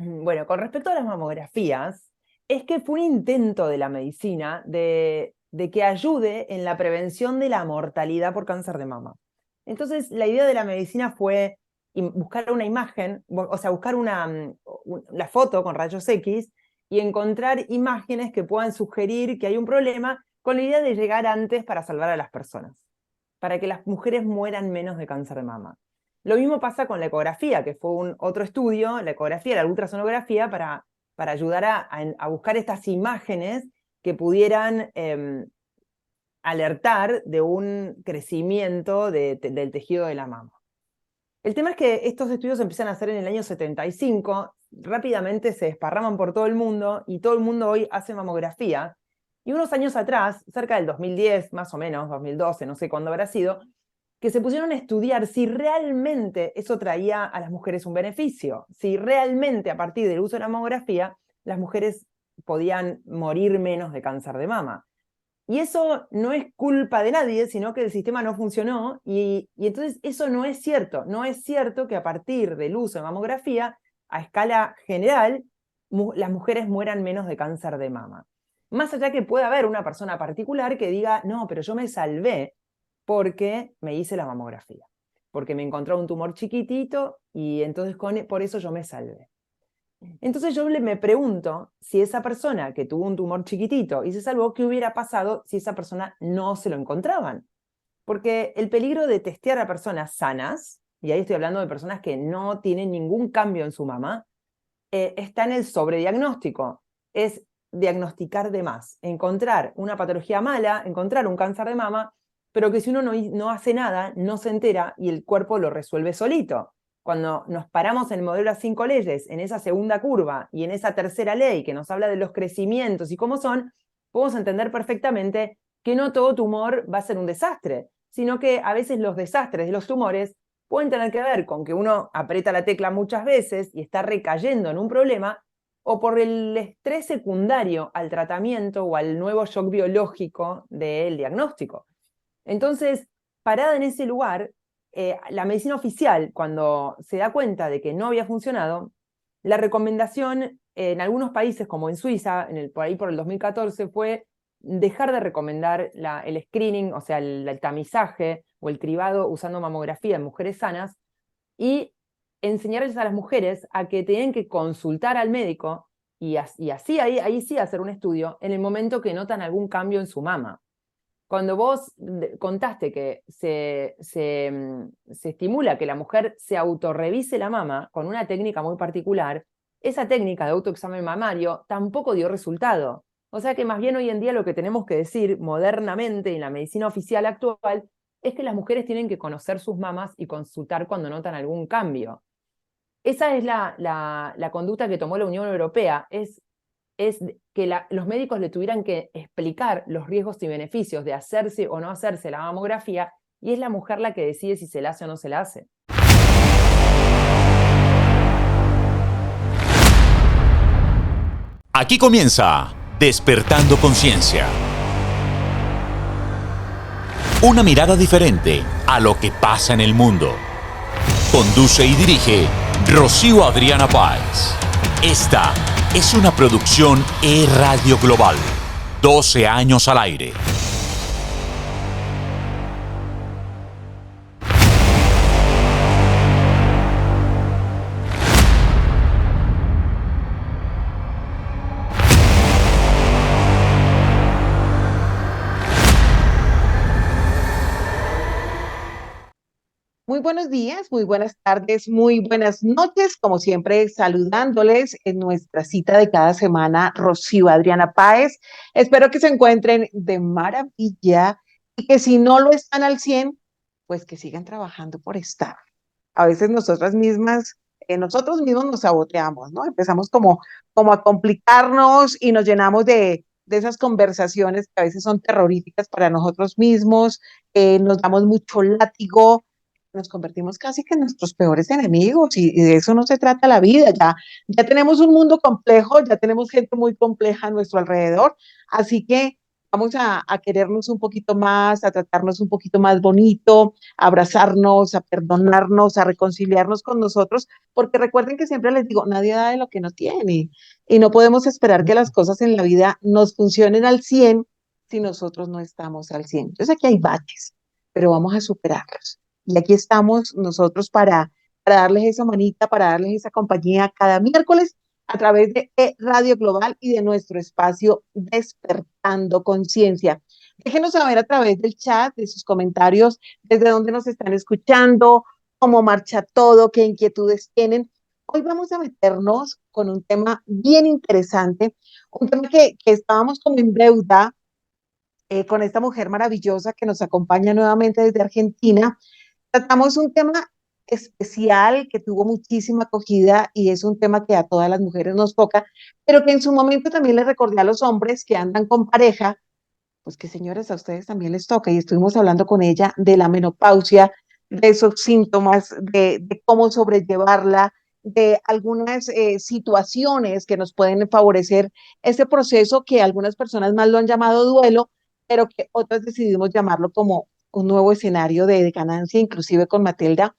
Bueno, con respecto a las mamografías, es que fue un intento de la medicina de que ayude en la prevención de la mortalidad por cáncer de mama. Entonces, la idea de la medicina fue buscar una imagen, o sea, buscar la foto con rayos X y encontrar imágenes que puedan sugerir que hay un problema con la idea de llegar antes para salvar a las personas, para que las mujeres mueran menos de cáncer de mama. Lo mismo pasa con la ecografía, que fue otro estudio, la ecografía, la ultrasonografía, para ayudar a buscar estas imágenes que pudieran alertar de un crecimiento del tejido de la mama. El tema es que estos estudios se empiezan a hacer en el año 75, rápidamente se desparraman por todo el mundo y todo el mundo hoy hace mamografía. Y unos años atrás, cerca del 2010, más o menos, 2012, no sé cuándo habrá sido, que se pusieron a estudiar si realmente eso traía a las mujeres un beneficio, si realmente a partir del uso de la mamografía las mujeres podían morir menos de cáncer de mama. Y eso no es culpa de nadie, sino que el sistema no funcionó y entonces eso no es cierto. No es cierto que a partir del uso de mamografía, a escala general, las mujeres mueran menos de cáncer de mama. Más allá que pueda haber una persona particular que diga, no, pero yo me salvé porque me hice la mamografía, porque me encontró un tumor chiquitito y entonces por eso yo me salvé. Entonces yo me pregunto si esa persona que tuvo un tumor chiquitito y se salvó, ¿qué hubiera pasado si esa persona no se lo encontraban? Porque el peligro de testear a personas sanas, y ahí estoy hablando de personas que no tienen ningún cambio en su mama, está en el sobrediagnóstico. Es diagnosticar de más, encontrar una patología mala, encontrar un cáncer de mama, pero que si uno no hace nada, no se entera y el cuerpo lo resuelve solito. Cuando nos paramos en el modelo de las 5 leyes, en esa segunda curva y en esa tercera ley que nos habla de los crecimientos y cómo son, podemos entender perfectamente que no todo tumor va a ser un desastre, sino que a veces los desastres de los tumores pueden tener que ver con que uno aprieta la tecla muchas veces y está recayendo en un problema, o por el estrés secundario al tratamiento o al nuevo shock biológico del diagnóstico. Entonces, parada en ese lugar, la medicina oficial, cuando se da cuenta de que no había funcionado, la recomendación en algunos países, como en Suiza, por ahí por el 2014, fue dejar de recomendar el screening, o sea, el tamizaje o el cribado usando mamografía en mujeres sanas, y enseñarles a las mujeres a que tienen que consultar al médico y así ahí sí hacer un estudio en el momento que notan algún cambio en su mama. Cuando vos contaste que se estimula que la mujer se autorrevise la mama con una técnica muy particular, esa técnica de autoexamen mamario tampoco dio resultado. O sea que más bien hoy en día lo que tenemos que decir modernamente en la medicina oficial actual es que las mujeres tienen que conocer sus mamas y consultar cuando notan algún cambio. Esa es la conducta que tomó la Unión Europea, es que los médicos le tuvieran que explicar los riesgos y beneficios de hacerse o no hacerse la mamografía, y es la mujer la que decide si se la hace o no se la hace. Aquí comienza Despertando Conciencia. Una mirada diferente a lo que pasa en el mundo. Conduce y dirige Rocío Adriana Páez. Esta es una producción E-Radio Global. 12 años al aire. Muy buenos días, muy buenas tardes, muy buenas noches, como siempre saludándoles en nuestra cita de cada semana, Rocío Adriana Páez. Espero que se encuentren de maravilla y que si no lo están al 100, pues que sigan trabajando por estar. A veces nosotros mismos nos saboteamos, ¿no? Empezamos como a complicarnos y nos llenamos de esas conversaciones que a veces son terroríficas para nosotros mismos, nos damos mucho látigo, nos convertimos casi que en nuestros peores enemigos y de eso no se trata la vida. Ya tenemos un mundo complejo, ya tenemos gente muy compleja a nuestro alrededor, así que vamos a querernos un poquito más, a tratarnos un poquito más bonito, a abrazarnos, a perdonarnos, a reconciliarnos con nosotros, porque recuerden que siempre les digo, nadie da de lo que no tiene y no podemos esperar que las cosas en la vida nos funcionen al 100 si nosotros no estamos al 100. Yo sé que hay baches, pero vamos a superarlos. Y aquí estamos nosotros para darles esa manita, para darles esa compañía cada miércoles a través de Radio Global y de nuestro espacio Despertando Conciencia. Déjenos saber a través del chat, de sus comentarios, desde dónde nos están escuchando, cómo marcha todo, qué inquietudes tienen. Hoy vamos a meternos con un tema bien interesante, un tema que estábamos como en deuda con esta mujer maravillosa que nos acompaña nuevamente desde Argentina. Tratamos un tema especial que tuvo muchísima acogida y es un tema que a todas las mujeres nos toca, pero que en su momento también le recordé a los hombres que andan con pareja, pues que señores, a ustedes también les toca y estuvimos hablando con ella de la menopausia, de esos síntomas, de cómo sobrellevarla, de algunas situaciones que nos pueden favorecer ese proceso que algunas personas más lo han llamado duelo, pero que otras decidimos llamarlo como un nuevo escenario de ganancia, inclusive con Matilda.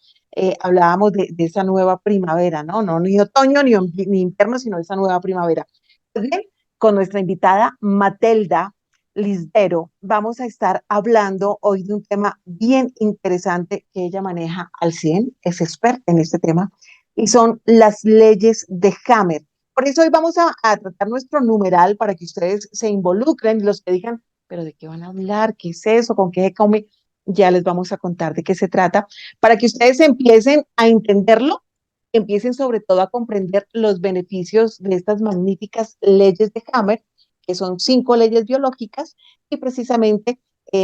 Hablábamos de esa nueva primavera, ¿no? No ni otoño ni invierno, sino esa nueva primavera. Pues bien, con nuestra invitada Matilda Lisdero, vamos a estar hablando hoy de un tema bien interesante que ella maneja al 100, es experta en este tema, y son las leyes de Hammer. Por eso hoy vamos a tratar nuestro numeral para que ustedes se involucren, los que digan, pero ¿de qué van a hablar? ¿Qué es eso? ¿Con qué se come? Ya les vamos a contar de qué se trata, para que ustedes empiecen a entenderlo, empiecen sobre todo a comprender los beneficios de estas magníficas leyes de Hammer, que son 5 leyes biológicas, y precisamente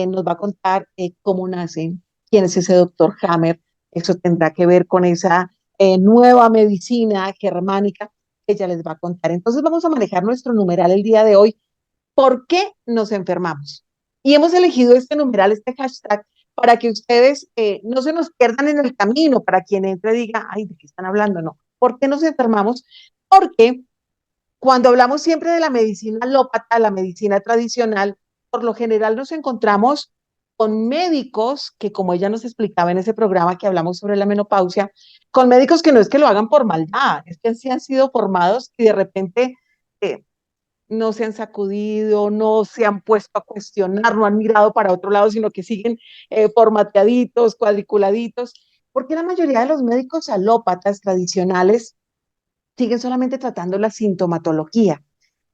nos va a contar cómo nacen, quién es ese doctor Hammer. Eso tendrá que ver con esa nueva medicina germánica que ella les va a contar. Entonces vamos a manejar nuestro numeral el día de hoy. ¿Por qué nos enfermamos? Y hemos elegido este numeral, este hashtag, para que ustedes no se nos pierdan en el camino, para quien entre diga, ay, ¿de qué están hablando? No. ¿Por qué nos enfermamos? Porque cuando hablamos siempre de la medicina alópata, la medicina tradicional, por lo general nos encontramos con médicos que, como ella nos explicaba en ese programa que hablamos sobre la menopausia, con médicos que no es que lo hagan por maldad, es que sí han sido formados y de repente eh, no se han sacudido, no se han puesto a cuestionar, no han mirado para otro lado, sino que siguen formateaditos, cuadriculaditos, porque la mayoría de los médicos alópatas tradicionales siguen solamente tratando la sintomatología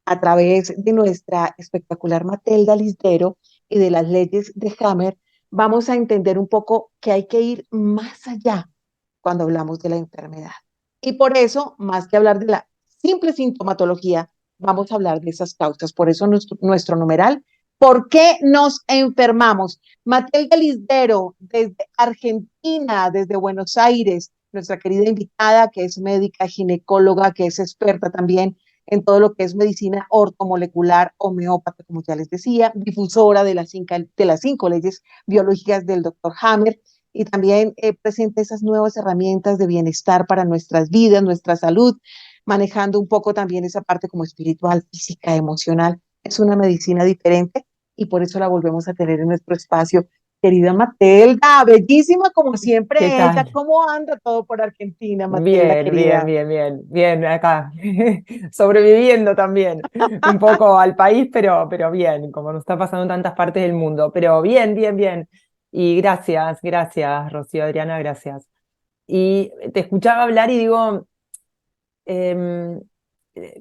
a través de nuestra espectacular Matilda Lisdero y de las leyes de Hammer. Vamos a entender un poco que hay que ir más allá cuando hablamos de la enfermedad. Y por eso, más que hablar de la simple sintomatología, vamos a hablar de esas causas. Por eso nuestro numeral, ¿por qué nos enfermamos? Matilda Lisdero, desde Argentina, desde Buenos Aires, nuestra querida invitada, que es médica, ginecóloga, que es experta también en todo lo que es medicina ortomolecular, homeópata, como ya les decía, difusora de las 5 leyes biológicas del doctor Hammer, y también presenta esas nuevas herramientas de bienestar para nuestras vidas, nuestra salud, manejando un poco también esa parte como espiritual, física, emocional. Es una medicina diferente y por eso la volvemos a tener en nuestro espacio. Querida Matilda, bellísima como ¿Qué siempre ella. tal? ¿Cómo anda todo por Argentina, Matilda, Bien, bien, querida? bien, bien, bien acá, sobreviviendo también, un poco al país, pero bien, como nos está pasando en tantas partes del mundo, pero bien, bien, bien. Y gracias, gracias, Rocío Adriana, gracias. Y te escuchaba hablar y digo em,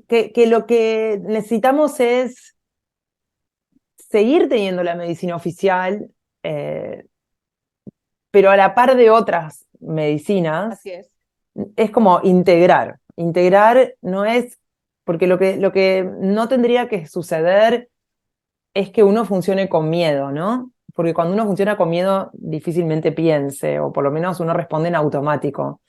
que lo que necesitamos es seguir teniendo la medicina oficial, eh, pero a la par de otras medicinas Así es. es como integrar. Integrar no es, porque lo que no tendría que suceder es que uno funcione con miedo, ¿no? Porque cuando uno funciona con miedo, difícilmente piense, o por lo menos uno responde en automático.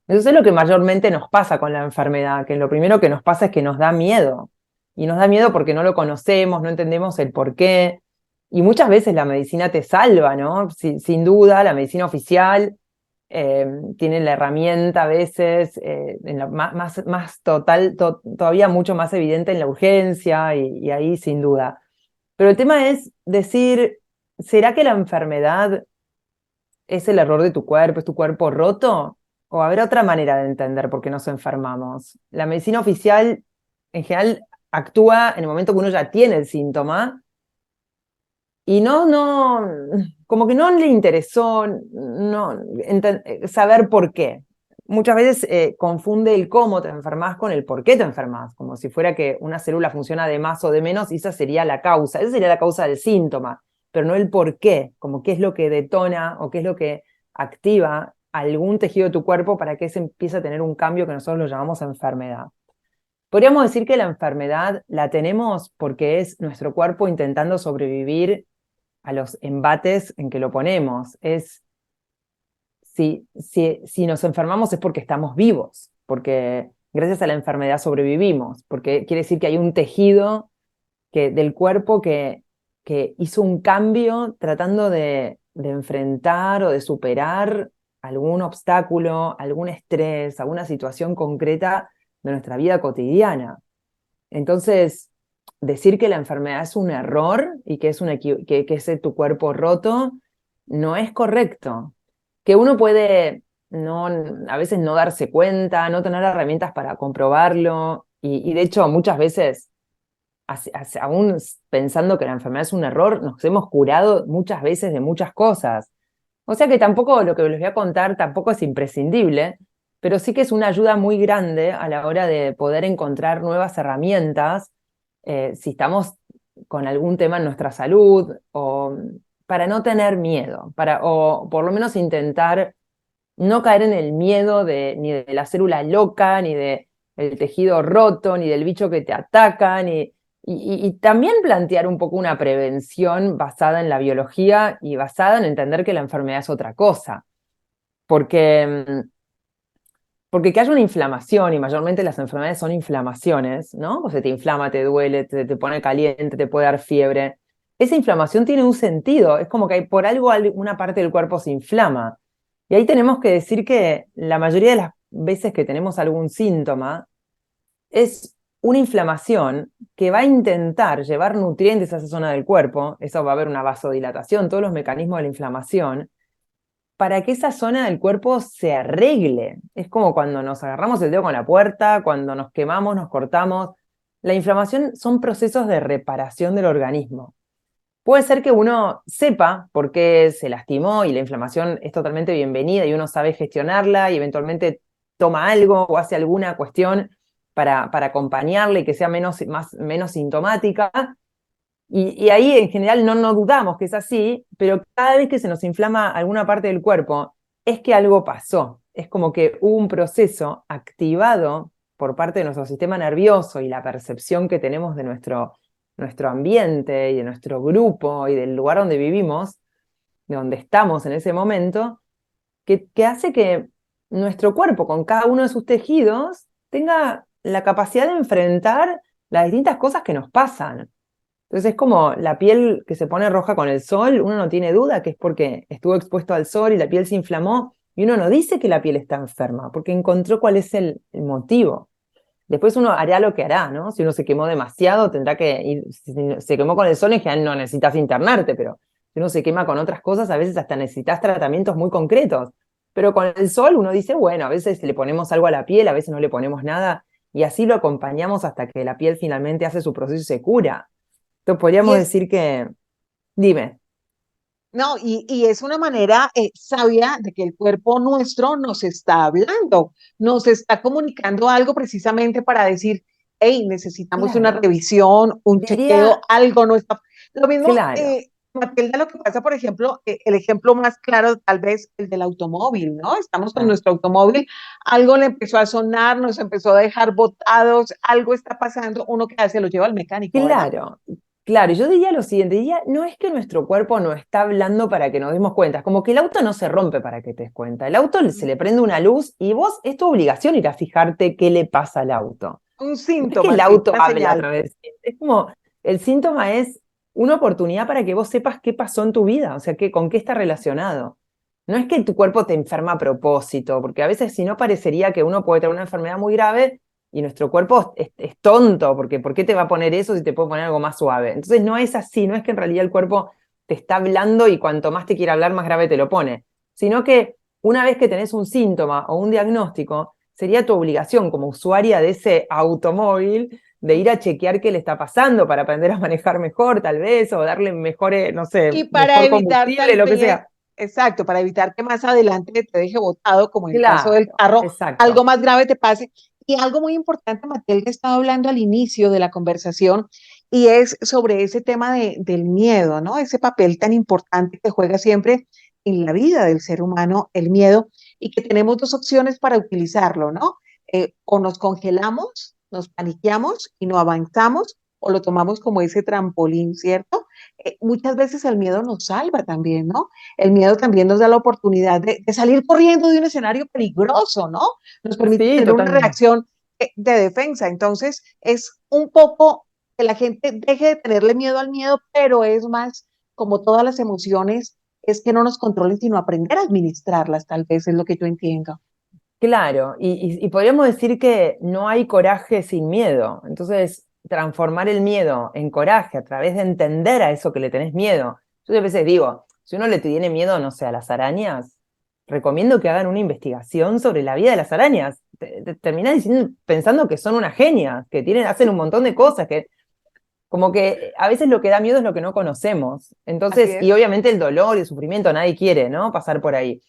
Eso es lo que mayormente nos pasa con la enfermedad, que lo primero que nos pasa es que nos da miedo. Y nos da miedo porque no lo conocemos, no entendemos el por qué. Y muchas veces la medicina te salva, ¿no? Sin duda, la medicina oficial tiene la herramienta a veces más total, todavía mucho más evidente en la urgencia y ahí sin duda. Pero el tema es decir, ¿será que la enfermedad es el error de tu cuerpo, es tu cuerpo roto? ¿O habrá otra manera de entender por qué nos enfermamos? La medicina oficial, en general, actúa en el momento que uno ya tiene el síntoma y como que no le interesó saber por qué. Muchas veces confunde el cómo te enfermas con el por qué te enfermas, como si fuera que una célula funciona de más o de menos y esa sería la causa del síntoma, pero no el por qué, como qué es lo que detona o qué es lo que activa algún tejido de tu cuerpo para que se empiece a tener un cambio que nosotros lo llamamos enfermedad. Podríamos decir que la enfermedad la tenemos porque es nuestro cuerpo intentando sobrevivir a los embates en que lo ponemos. Si nos enfermamos es porque estamos vivos, porque gracias a la enfermedad sobrevivimos, porque quiere decir que hay un tejido del cuerpo que hizo un cambio tratando de enfrentar o de superar algún obstáculo, algún estrés, alguna situación concreta de nuestra vida cotidiana. Entonces, decir que la enfermedad es un error y que es tu cuerpo roto, no es correcto. Que uno puede a veces no darse cuenta, no tener herramientas para comprobarlo, y de hecho muchas veces, aún pensando que la enfermedad es un error, nos hemos curado muchas veces de muchas cosas. O sea que tampoco lo que les voy a contar tampoco es imprescindible, pero sí que es una ayuda muy grande a la hora de poder encontrar nuevas herramientas si estamos con algún tema en nuestra salud, o para no tener miedo, o por lo menos intentar no caer en el miedo ni de la célula loca, ni del tejido roto, ni del bicho que te ataca, y también plantear un poco una prevención basada en la biología y basada en entender que la enfermedad es otra cosa. Porque que haya una inflamación, y mayormente las enfermedades son inflamaciones, ¿no? O se te inflama, te duele, te pone caliente, te puede dar fiebre. Esa inflamación tiene un sentido, es como que por algo una parte del cuerpo se inflama. Y ahí tenemos que decir que la mayoría de las veces que tenemos algún síntoma es una inflamación que va a intentar llevar nutrientes a esa zona del cuerpo, eso va a haber una vasodilatación, todos los mecanismos de la inflamación, para que esa zona del cuerpo se arregle. Es como cuando nos agarramos el dedo con la puerta, cuando nos quemamos, nos cortamos. La inflamación son procesos de reparación del organismo. Puede ser que uno sepa por qué se lastimó y la inflamación es totalmente bienvenida y uno sabe gestionarla y eventualmente toma algo o hace alguna cuestión para acompañarle y que sea menos sintomática. Y ahí en general no dudamos que es así, pero cada vez que se nos inflama alguna parte del cuerpo es que algo pasó. Es como que hubo un proceso activado por parte de nuestro sistema nervioso y la percepción que tenemos de nuestro ambiente y de nuestro grupo y del lugar donde vivimos, de donde estamos en ese momento, que hace que nuestro cuerpo, con cada uno de sus tejidos, tenga la capacidad de enfrentar las distintas cosas que nos pasan. Entonces es como la piel que se pone roja con el sol, uno no tiene duda que es porque estuvo expuesto al sol y la piel se inflamó, y uno no dice que la piel está enferma, porque encontró cuál es el motivo. Después uno hará lo que hará, ¿no? Si uno se quemó demasiado, tendrá que ir. Si se quemó con el sol, en general no necesitas internarte, pero si uno se quema con otras cosas, a veces hasta necesitas tratamientos muy concretos. Pero con el sol uno dice, bueno, a veces le ponemos algo a la piel, a veces no le ponemos nada, y así lo acompañamos hasta que la piel finalmente hace su proceso y se cura. Entonces Y podríamos es, decir que, dime. no, y es una manera sabia de que el cuerpo nuestro nos está hablando, nos está comunicando algo precisamente para decir, hey, necesitamos una Claro, revisión, un chequeo, diría, algo no está. Lo mismo, claro, Matilda, lo que pasa, por ejemplo, el ejemplo más claro, tal vez el del automóvil, ¿no? Estamos con ah, nuestro automóvil, algo le empezó a sonar, nos empezó a dejar botados, algo está pasando, uno que hace, lo lleva al mecánico, ¿verdad? claro, claro. Yo diría lo siguiente, no es que nuestro cuerpo no está hablando para que nos demos cuenta, es como que el auto no se rompe para que te des cuenta. El auto se le prende una luz y vos, es tu obligación ir a fijarte qué le pasa al auto. Un No es que síntoma, el sí, auto una habla a señal. través, es como, el síntoma es una oportunidad para que vos sepas qué pasó en tu vida, o sea, con qué está relacionado. No es que tu cuerpo te enferma a propósito, porque a veces si no parecería que uno puede tener una enfermedad muy grave y nuestro cuerpo es tonto, porque ¿por qué te va a poner eso si te puede poner algo más suave? Entonces no es así, no es que en realidad el cuerpo te está hablando y cuanto más te quiere hablar, más grave te lo pone, sino que una vez que tenés un síntoma o un diagnóstico, sería tu obligación como usuaria de ese automóvil de ir a chequear qué le está pasando para aprender a manejar mejor, tal vez, o darle mejor, no sé, Y para mejor evitar combustible, tal lo que vez, sea. exacto, para evitar que más adelante te deje botado, como en el caso del Claro, carro, algo exacto. más grave te pase. Y algo muy importante, Matilde estaba hablando al inicio de la conversación, y es sobre ese tema del miedo, ¿no? Ese papel tan importante que juega siempre en la vida del ser humano, el miedo, y que tenemos dos opciones para utilizarlo, ¿no? O nos congelamos, nos paniqueamos y no avanzamos, o lo tomamos como ese trampolín, ¿cierto? Muchas veces el miedo nos salva también, ¿no? El miedo también nos da la oportunidad de salir corriendo de un escenario peligroso, ¿no? Nos permite Sí, tener una totalmente. reacción de defensa. Entonces, es un poco que la gente deje de tenerle miedo al miedo, pero es más, como todas las emociones, es que no nos controlen, sino aprender a administrarlas, tal vez es lo que yo entiendo. Claro, y podríamos decir que no hay coraje sin miedo. Entonces, transformar el miedo en coraje a través de entender a eso que le tenés miedo. Yo a veces digo, si uno le tiene miedo, no sé, a las arañas, recomiendo que hagan una investigación sobre la vida de las arañas. Terminás pensando que son unas genias, que hacen un montón de cosas, que como que a veces lo que da miedo es lo que no conocemos. Así Entonces, y es. obviamente el dolor y el sufrimiento, nadie quiere, ¿no? Pasar por ahí.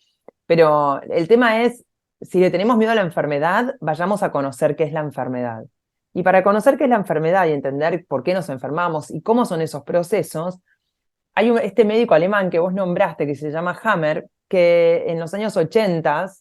Pero el tema es, si le tenemos miedo a la enfermedad, vayamos a conocer qué es la enfermedad. Y para conocer qué es la enfermedad y entender por qué nos enfermamos y cómo son esos procesos, hay este médico alemán que vos nombraste, que se llama Hammer, que en los años 80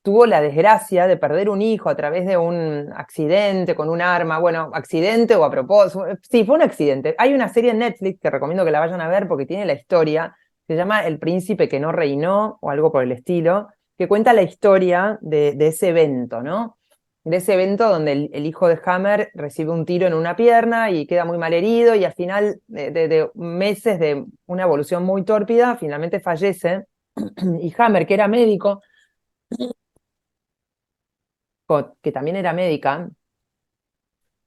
tuvo la desgracia de perder un hijo a través de un accidente con un arma, bueno, accidente o a propósito, sí, fue un accidente. Hay una serie en Netflix que recomiendo que la vayan a ver porque tiene la historia, se llama El príncipe que no reinó o algo por el estilo, que cuenta la historia de ese evento, ¿no? De ese evento donde el hijo de Hammer recibe un tiro en una pierna y queda muy mal herido y al final de meses de una evolución muy tórpida, finalmente fallece. Y Hammer, que era médico, que también era médica,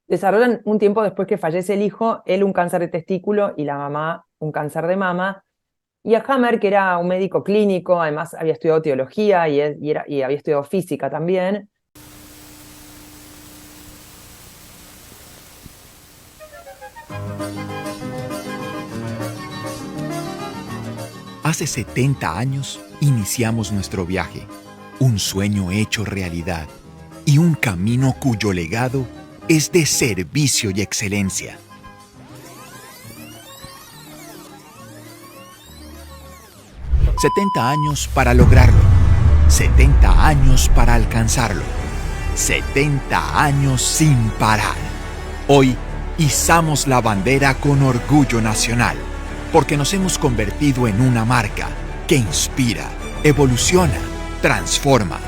desarrollan un tiempo después que fallece el hijo, él un cáncer de testículo y la mamá un cáncer de mama. Y a Hammer, que era un médico clínico, además había estudiado teología y había estudiado física también. Hace 70 años iniciamos nuestro viaje, un sueño hecho realidad y un camino cuyo legado es de servicio y excelencia. 70 años para lograrlo, 70 años para alcanzarlo, 70 años sin parar. Hoy izamos la bandera con orgullo nacional, porque nos hemos convertido en una marca que inspira, evoluciona, transforma,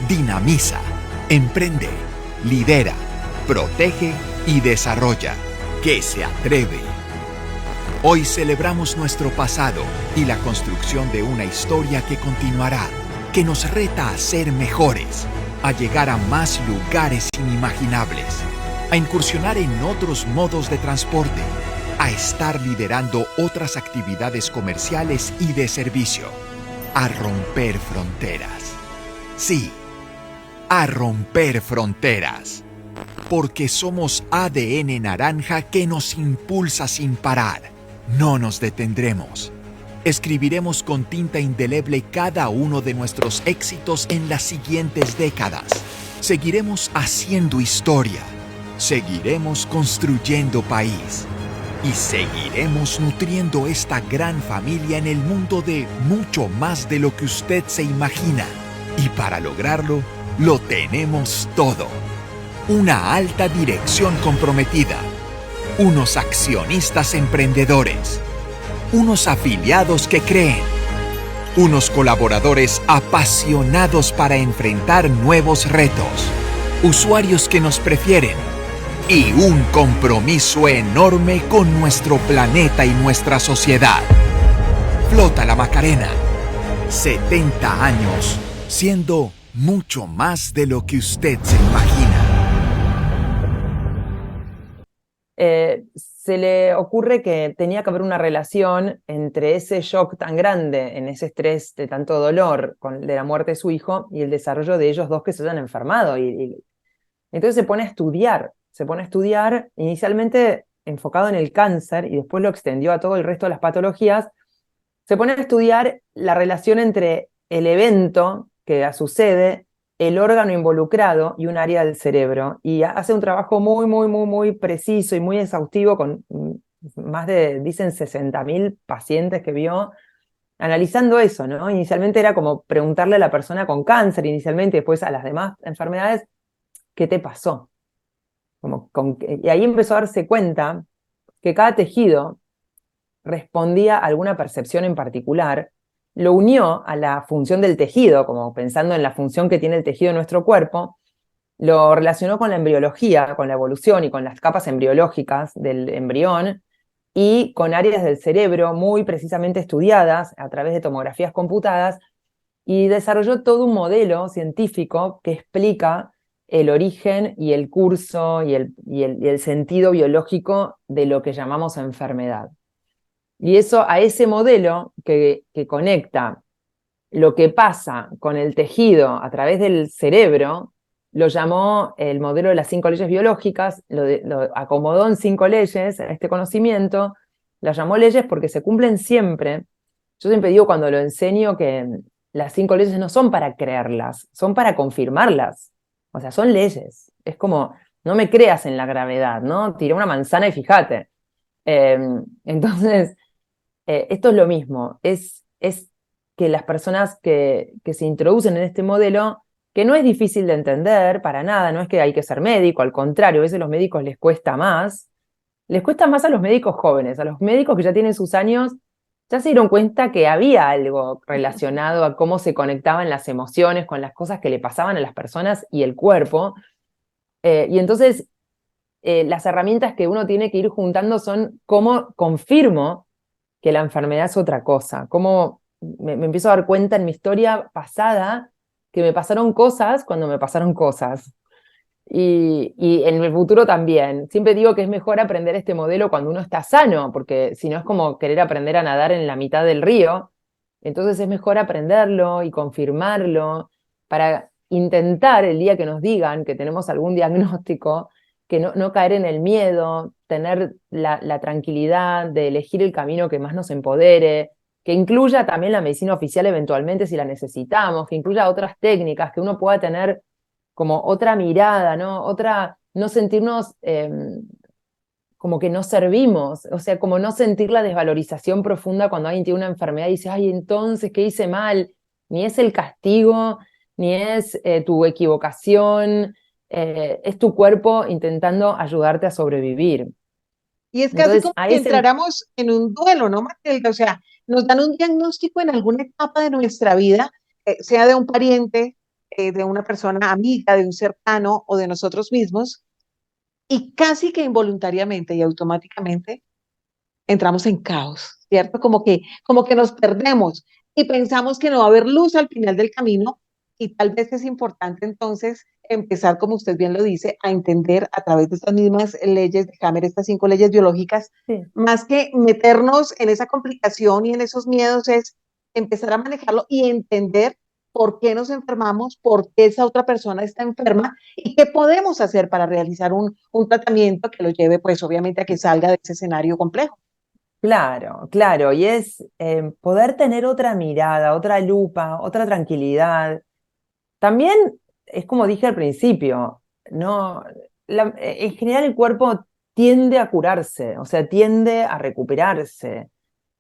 dinamiza, emprende, lidera, protege y desarrolla, que se atreve. Hoy celebramos nuestro pasado y la construcción de una historia que continuará, que nos reta a ser mejores, a llegar a más lugares inimaginables, a incursionar en otros modos de transporte, a estar liderando otras actividades comerciales y de servicio, a romper fronteras. Sí, a romper fronteras. Porque somos ADN naranja que nos impulsa sin parar. No nos detendremos. Escribiremos con tinta indeleble cada uno de nuestros éxitos en las siguientes décadas. Seguiremos haciendo historia. Seguiremos construyendo país. Y seguiremos nutriendo esta gran familia en el mundo de mucho más de lo que usted se imagina. Y para lograrlo, lo tenemos todo. Una alta dirección comprometida. Unos accionistas emprendedores. Unos afiliados que creen. Unos colaboradores apasionados para enfrentar nuevos retos. Usuarios que nos prefieren. Y un compromiso enorme con nuestro planeta y nuestra sociedad. Flota la Macarena. 70 años, siendo mucho más de lo que usted se imagina. se le ocurre que tenía que haber una relación entre ese shock tan grande, en ese estrés de tanto dolor de la muerte de su hijo y el desarrollo de ellos dos que se hayan enfermado. Entonces se pone a estudiar inicialmente enfocado en el cáncer y después lo extendió a todo el resto de las patologías. Se pone a estudiar la relación entre el evento que sucede, el órgano involucrado y un área del cerebro. Y hace un trabajo muy, muy, muy, muy preciso y muy exhaustivo con más de, dicen, 60.000 pacientes que vio, analizando eso, ¿no? Inicialmente era como preguntarle a la persona con cáncer, inicialmente, y después a las demás enfermedades, ¿qué te pasó? Y ahí empezó a darse cuenta que cada tejido respondía a alguna percepción en particular, lo unió a la función del tejido, como pensando en la función que tiene el tejido en nuestro cuerpo, lo relacionó con la embriología, con la evolución y con las capas embriológicas del embrión, y con áreas del cerebro muy precisamente estudiadas a través de tomografías computadas, y desarrolló todo un modelo científico que explica el origen y el curso y el sentido biológico de lo que llamamos enfermedad. Y eso, a ese modelo que conecta lo que pasa con el tejido a través del cerebro, lo llamó el modelo de las 5 leyes biológicas, lo acomodó en 5 leyes, este conocimiento, las llamó leyes porque se cumplen siempre. Yo siempre digo cuando lo enseño que las 5 leyes no son para creerlas, son para confirmarlas. O sea, son leyes. Es como, no me creas en la gravedad, ¿no? Tira una manzana y fíjate. Entonces, esto es lo mismo, es que las personas que se introducen en este modelo, que no es difícil de entender para nada, no es que hay que ser médico, al contrario, a veces a los médicos les cuesta más a los médicos jóvenes, a los médicos que ya tienen sus años, ya se dieron cuenta que había algo relacionado a cómo se conectaban las emociones con las cosas que le pasaban a las personas y el cuerpo, y entonces las herramientas que uno tiene que ir juntando son cómo confirmo que la enfermedad es otra cosa, cómo me empiezo a dar cuenta en mi historia pasada que me pasaron cosas cuando me pasaron cosas. Y en el futuro también. Siempre digo que es mejor aprender este modelo cuando uno está sano, porque si no es como querer aprender a nadar en la mitad del río. Entonces es mejor aprenderlo y confirmarlo para intentar el día que nos digan que tenemos algún diagnóstico, que no caer en el miedo, tener la tranquilidad de elegir el camino que más nos empodere, que incluya también la medicina oficial eventualmente si la necesitamos, que incluya otras técnicas, que uno pueda tener como otra mirada, ¿no? No sentirnos como que no servimos, o sea, como no sentir la desvalorización profunda cuando alguien tiene una enfermedad y dice, ay, entonces, ¿qué hice mal? Ni es el castigo, ni es tu equivocación, es tu cuerpo intentando ayudarte a sobrevivir. Y es casi Entonces, como si entráramos en un duelo, ¿no, Matilda? O sea, nos dan un diagnóstico en alguna etapa de nuestra vida, sea de un pariente, de una persona amiga, de un cercano o de nosotros mismos, y casi que involuntariamente y automáticamente entramos en caos, ¿cierto? Como que nos perdemos y pensamos que no va a haber luz al final del camino y tal vez es importante entonces empezar, como usted bien lo dice, a entender a través de estas mismas leyes de Hammer, estas 5 leyes biológicas, sí. más que meternos en esa complicación y en esos miedos, es empezar a manejarlo y entender por qué nos enfermamos, por qué esa otra persona está enferma y qué podemos hacer para realizar un tratamiento que lo lleve, pues obviamente, a que salga de ese escenario complejo. Claro, claro, y es poder tener otra mirada, otra lupa, otra tranquilidad. También es como dije al principio, ¿no? En general el cuerpo tiende a curarse, o sea, tiende a recuperarse.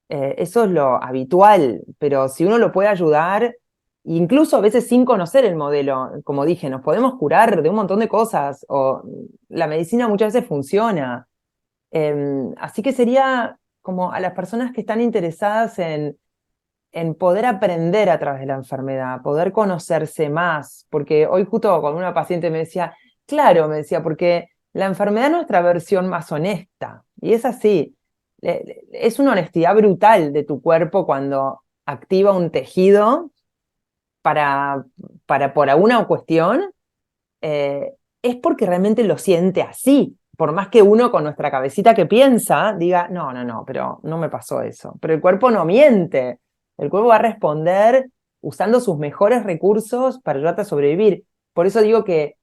Eso es lo habitual, pero si uno lo puede ayudar, incluso a veces sin conocer el modelo, como dije, nos podemos curar de un montón de cosas, o la medicina muchas veces funciona. Así que sería como a las personas que están interesadas en poder aprender a través de la enfermedad, poder conocerse más, porque hoy justo con una paciente me decía, claro, me decía, porque la enfermedad es nuestra versión más honesta, y es así, es una honestidad brutal de tu cuerpo cuando activa un tejido por alguna cuestión, es porque realmente lo siente así, por más que uno con nuestra cabecita que piensa, diga, no, pero no me pasó eso. Pero el cuerpo no miente. El cuerpo va a responder usando sus mejores recursos para ayudarte a sobrevivir. Por eso digo que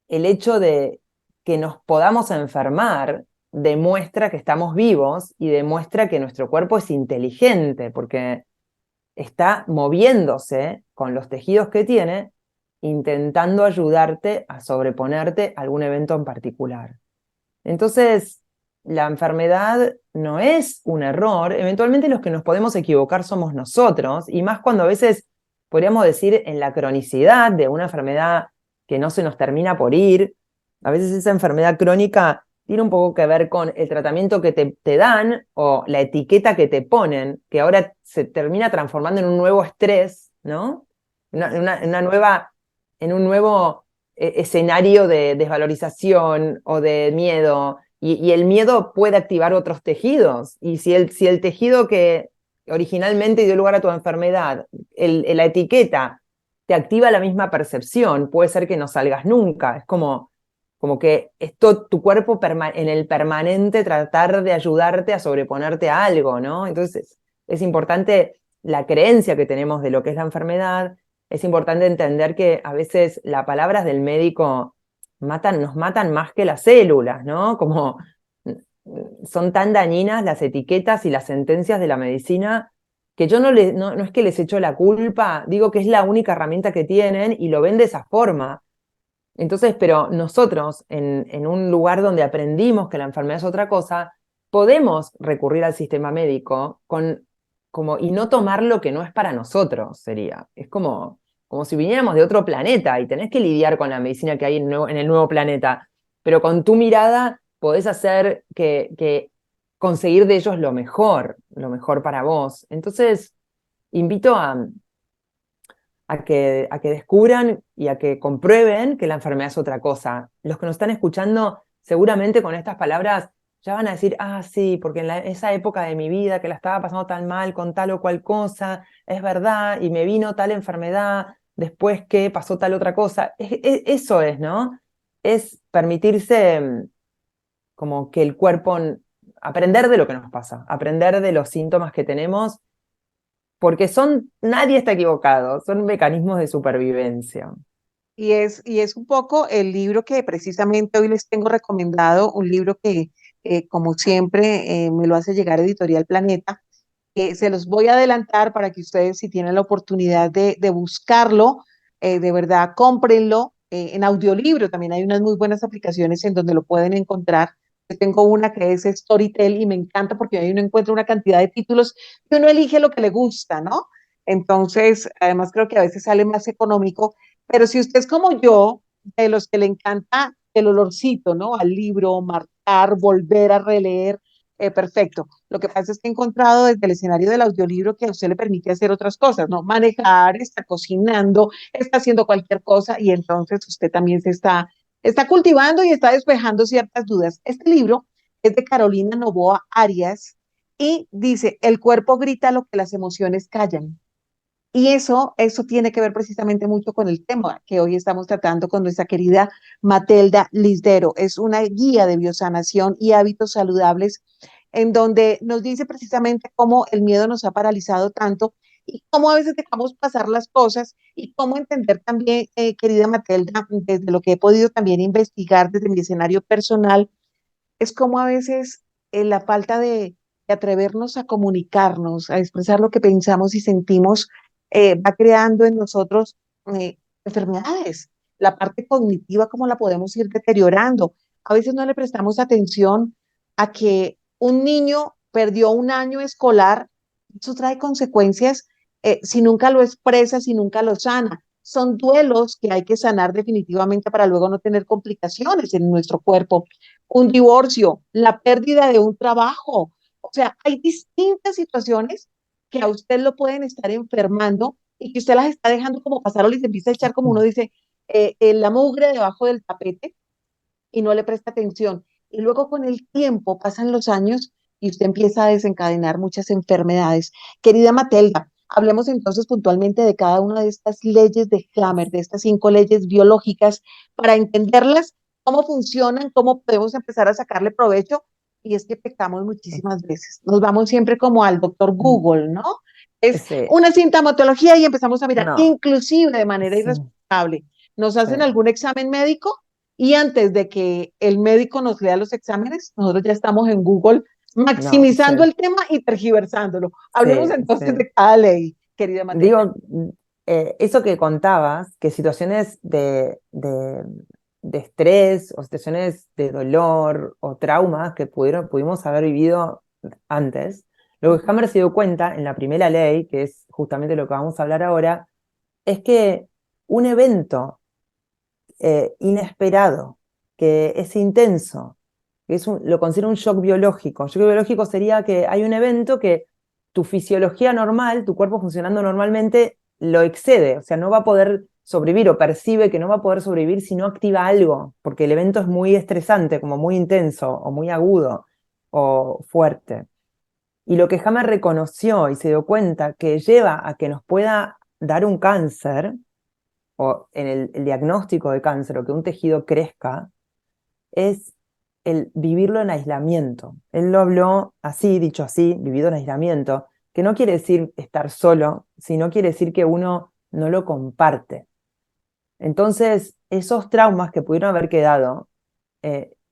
el hecho de que nos podamos enfermar demuestra que estamos vivos y demuestra que nuestro cuerpo es inteligente, porque está moviéndose con los tejidos que tiene, intentando ayudarte a sobreponerte a algún evento en particular. Entonces, la enfermedad no es un error, eventualmente los que nos podemos equivocar somos nosotros, y más cuando a veces, podríamos decir, en la cronicidad de una enfermedad que no se nos termina por ir, a veces esa enfermedad crónica tiene un poco que ver con el tratamiento que te dan o la etiqueta que te ponen, que ahora se termina transformando en un nuevo estrés, ¿no? En un nuevo escenario de desvalorización o de miedo, y el miedo puede activar otros tejidos, y si el tejido que originalmente dio lugar a tu enfermedad, la etiqueta, te activa la misma percepción, puede ser que no salgas nunca, es como que esto, tu cuerpo en el permanente tratar de ayudarte a sobreponerte a algo, ¿no? Entonces es importante la creencia que tenemos de lo que es la enfermedad. Es importante entender que a veces las palabras del médico nos matan más que las células, ¿no? Como son tan dañinas las etiquetas y las sentencias de la medicina que yo no es que les echo la culpa, digo que es la única herramienta que tienen y lo ven de esa forma. Entonces, pero nosotros, en un lugar donde aprendimos que la enfermedad es otra cosa, podemos recurrir al sistema médico y no tomar lo que no es para nosotros, sería. Es como si viniéramos de otro planeta y tenés que lidiar con la medicina que hay en el nuevo planeta, pero con tu mirada podés hacer que conseguir de ellos lo mejor para vos. Entonces, invito a que descubran y a que comprueben que la enfermedad es otra cosa. Los que nos están escuchando, seguramente con estas palabras ya van a decir, sí, porque en esa época de mi vida que la estaba pasando tan mal con tal o cual cosa, es verdad, y me vino tal enfermedad, después que pasó tal otra cosa. Eso es, ¿no? Es permitirse como que el cuerpo, aprender de lo que nos pasa, aprender de los síntomas que tenemos, porque nadie está equivocado, son mecanismos de supervivencia. Y es un poco el libro que precisamente hoy les tengo recomendado, un libro que, como siempre, me lo hace llegar Editorial Planeta. Se los voy a adelantar para que ustedes, si tienen la oportunidad de buscarlo, de verdad, cómprenlo. En audiolibro también hay unas muy buenas aplicaciones en donde lo pueden encontrar. Yo tengo una que es Storytel y me encanta porque ahí uno encuentra una cantidad de títulos y uno elige lo que le gusta, ¿no? Entonces, además creo que a veces sale más económico, pero si usted es como yo, de los que le encanta el olorcito, ¿no? Al libro, marcar, volver a releer, perfecto. Lo que pasa es que he encontrado desde el escenario del audiolibro que a usted le permite hacer otras cosas, ¿no? Manejar, está cocinando, está haciendo cualquier cosa y entonces usted también está cultivando y está despejando ciertas dudas. Este libro es de Carolina Novoa Arias y dice, el cuerpo grita lo que las emociones callan. Y eso tiene que ver precisamente mucho con el tema que hoy estamos tratando con nuestra querida Matelda Lisdero. Es una guía de biosanación y hábitos saludables en donde nos dice precisamente cómo el miedo nos ha paralizado tanto y cómo a veces dejamos pasar las cosas y cómo entender también, querida Matelda, desde lo que he podido también investigar desde mi escenario personal, es como a veces la falta de atrevernos a comunicarnos, a expresar lo que pensamos y sentimos, va creando en nosotros enfermedades. La parte cognitiva, cómo la podemos ir deteriorando. A veces no le prestamos atención a que un niño perdió un año escolar, eso trae consecuencias si nunca lo expresa, si nunca lo sana. Son duelos que hay que sanar definitivamente para luego no tener complicaciones en nuestro cuerpo. Un divorcio, la pérdida de un trabajo. O sea, hay distintas situaciones que a usted lo pueden estar enfermando y que usted las está dejando como pasar o les empieza a echar, como uno dice, la mugre debajo del tapete y no le presta atención. Y luego con el tiempo pasan los años y usted empieza a desencadenar muchas enfermedades. Querida Matelda, hablemos entonces puntualmente de cada una de estas leyes de Hammer, de estas 5 leyes biológicas, para entenderlas cómo funcionan, cómo podemos empezar a sacarle provecho. Y es que pecamos muchísimas veces. Nos vamos siempre como al doctor Google, ¿no? Es Ese, una sintomatología y empezamos a mirar, no, inclusive de manera sí, irresponsable. Nos sí, hacen algún examen médico y antes de que el médico nos lea los exámenes, nosotros ya estamos en Google no, sí, maximizando el tema y tergiversándolo. Hablemos sí, entonces sí. de cada ley, querida Mateo. Digo, eso que contabas, que situaciones de estrés o situaciones de dolor o traumas que pudimos haber vivido antes, lo que Hammer se dio cuenta en la primera ley, que es justamente lo que vamos a hablar ahora, es que un evento inesperado, que es intenso, que lo considero un shock biológico. Shock biológico sería que hay un evento que tu fisiología normal, tu cuerpo funcionando normalmente, lo excede, o sea, no va a poder sobrevivir o percibe que no va a poder sobrevivir si no activa algo, porque el evento es muy estresante, como muy intenso o muy agudo o fuerte. Y lo que Hammer reconoció y se dio cuenta que lleva a que nos pueda dar un cáncer, o en el diagnóstico de cáncer, o que un tejido crezca, es el vivirlo en aislamiento. Él lo habló así, dicho así, vivido en aislamiento, que no quiere decir estar solo, sino quiere decir que uno no lo comparte. Entonces, esos traumas que pudieron haber quedado,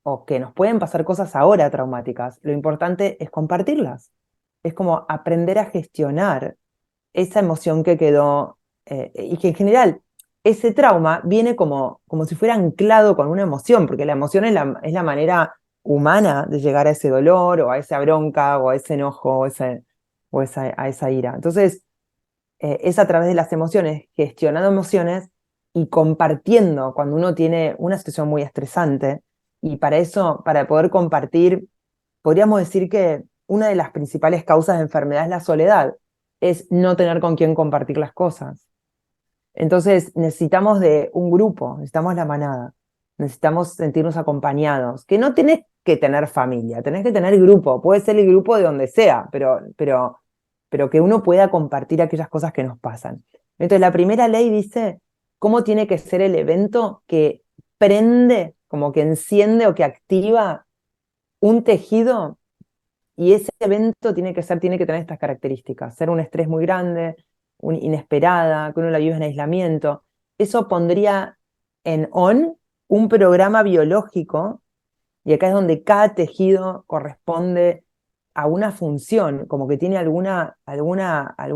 o que nos pueden pasar cosas ahora traumáticas, lo importante es compartirlas. Es como aprender a gestionar esa emoción que quedó, y que en general ese trauma viene como si fuera anclado con una emoción, porque la emoción es la manera humana de llegar a ese dolor o a esa bronca o a ese enojo a esa ira. Entonces, es a través de las emociones, gestionando emociones y compartiendo cuando uno tiene una situación muy estresante. Y para eso, para poder compartir, podríamos decir que una de las principales causas de enfermedad es la soledad, es no tener con quién compartir las cosas. Entonces necesitamos de un grupo, necesitamos la manada, necesitamos sentirnos acompañados, que no tenés que tener familia, tenés que tener grupo, puede ser el grupo de donde sea, pero que uno pueda compartir aquellas cosas que nos pasan. Entonces la primera ley dice cómo tiene que ser el evento que prende, como que enciende o que activa un tejido, y ese evento tiene que tener estas características: ser un estrés muy grande, inesperada, que uno la vive en aislamiento. Eso pondría en on un programa biológico, y acá es donde cada tejido corresponde a una función, como que tiene alguna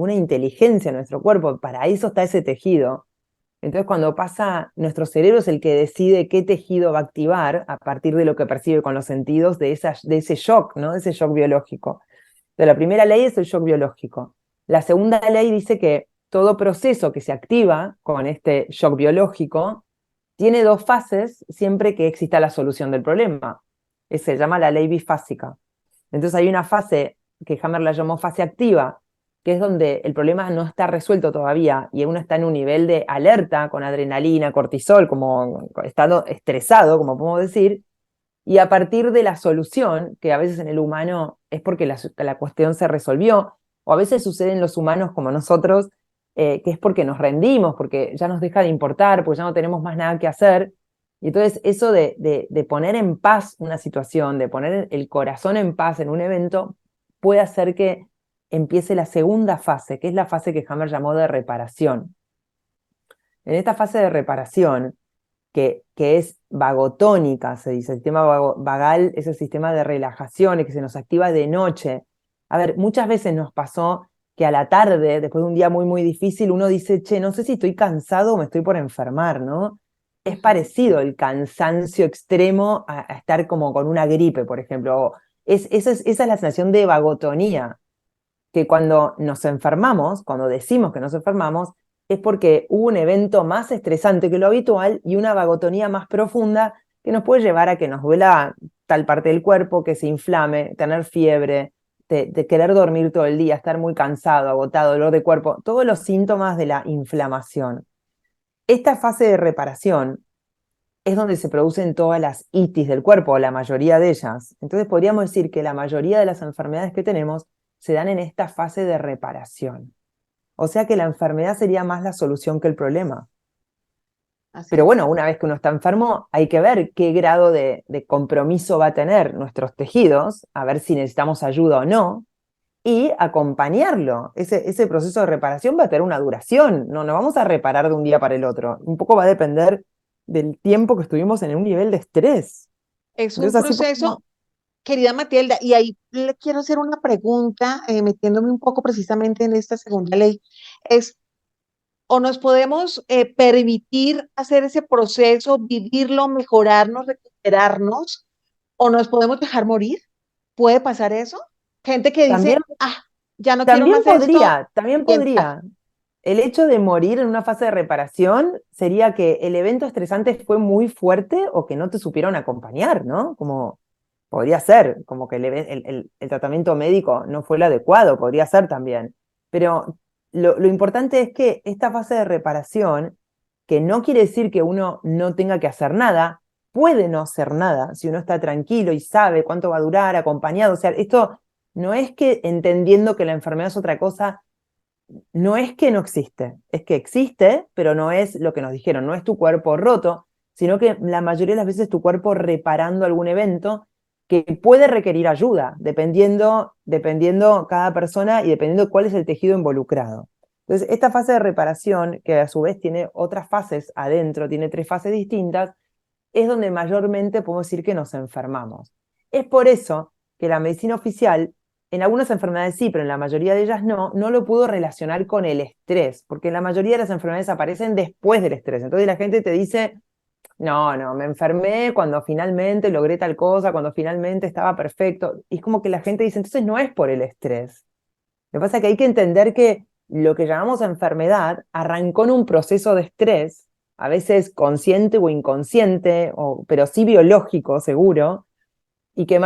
inteligencia en nuestro cuerpo. Para eso está ese tejido. Entonces, cuando pasa, nuestro cerebro es el que decide qué tejido va a activar a partir de lo que percibe con los sentidos de ese shock, ¿no? De ese shock biológico. Entonces, la primera ley es el shock biológico. La segunda ley dice que todo proceso que se activa con este shock biológico tiene dos fases siempre que exista la solución del problema. Se llama la ley bifásica. Entonces hay una fase que Hammer la llamó fase activa, que es donde el problema no está resuelto todavía y uno está en un nivel de alerta con adrenalina, cortisol, como estado estresado, como podemos decir, y a partir de la solución, que a veces en el humano es porque la cuestión se resolvió, o a veces sucede en los humanos como nosotros, que es porque nos rendimos, porque ya nos deja de importar, porque ya no tenemos más nada que hacer. Y entonces eso de poner en paz una situación, de poner el corazón en paz en un evento, puede hacer que empiece la segunda fase, que es la fase que Hammer llamó de reparación. En esta fase de reparación, que es vagotónica, se dice, el sistema vagal es el sistema de relajación y que se nos activa de noche. A ver, muchas veces nos pasó que a la tarde, después de un día muy, muy difícil, uno dice, che, no sé si estoy cansado o me estoy por enfermar, ¿no? Es parecido el cansancio extremo a estar como con una gripe, por ejemplo. Esa es la sensación de vagotonía, que cuando nos enfermamos, cuando decimos que nos enfermamos, es porque hubo un evento más estresante que lo habitual y una vagotonía más profunda que nos puede llevar a que nos duela tal parte del cuerpo, que se inflame, tener fiebre, de querer dormir todo el día, estar muy cansado, agotado, dolor de cuerpo, todos los síntomas de la inflamación. Esta fase de reparación es donde se producen todas las itis del cuerpo, o la mayoría de ellas. Entonces podríamos decir que la mayoría de las enfermedades que tenemos se dan en esta fase de reparación. O sea que la enfermedad sería más la solución que el problema. Así Pero es. bueno, una vez que uno está enfermo, hay que ver qué grado de compromiso va a tener nuestros tejidos, a ver si necesitamos ayuda o no, y acompañarlo. Ese proceso de reparación va a tener una duración, no vamos a reparar de un día para el otro. Un poco va a depender del tiempo que estuvimos en un nivel de estrés. Es un Entonces así podemos... proceso, querida Matilda, y ahí le quiero hacer una pregunta, metiéndome un poco precisamente en esta segunda ley, es, ¿o nos podemos permitir hacer ese proceso, vivirlo, mejorarnos, recuperarnos, o nos podemos dejar morir? ¿Puede pasar eso? Gente que También, dice, ah, ya no quiero más esto, también y podría. El hecho de morir en una fase de reparación sería que el evento estresante fue muy fuerte o que no te supieron acompañar, ¿no? Como podría ser, como que el tratamiento médico no fue el adecuado, podría ser también. Pero lo importante es que esta fase de reparación, que no quiere decir que uno no tenga que hacer nada, puede no hacer nada si uno está tranquilo y sabe cuánto va a durar, acompañado. O sea, esto no es que entendiendo que la enfermedad es otra cosa, no es que no existe, es que existe, pero no es lo que nos dijeron, no es tu cuerpo roto, sino que la mayoría de las veces tu cuerpo reparando algún evento que puede requerir ayuda, dependiendo cada persona y dependiendo cuál es el tejido involucrado. Entonces, esta fase de reparación, que a su vez tiene otras fases adentro, tiene 3 fases distintas, es donde mayormente podemos decir que nos enfermamos. Es por eso que la medicina oficial, en algunas enfermedades sí, pero en la mayoría de ellas no lo pudo relacionar con el estrés, porque la mayoría de las enfermedades aparecen después del estrés. Entonces la gente te dice, no, me enfermé cuando finalmente logré tal cosa, cuando finalmente estaba perfecto. Y es como que la gente dice, entonces no es por el estrés. Lo que pasa es que hay que entender que lo que llamamos enfermedad arrancó en un proceso de estrés, a veces consciente o inconsciente, pero sí biológico, seguro, y que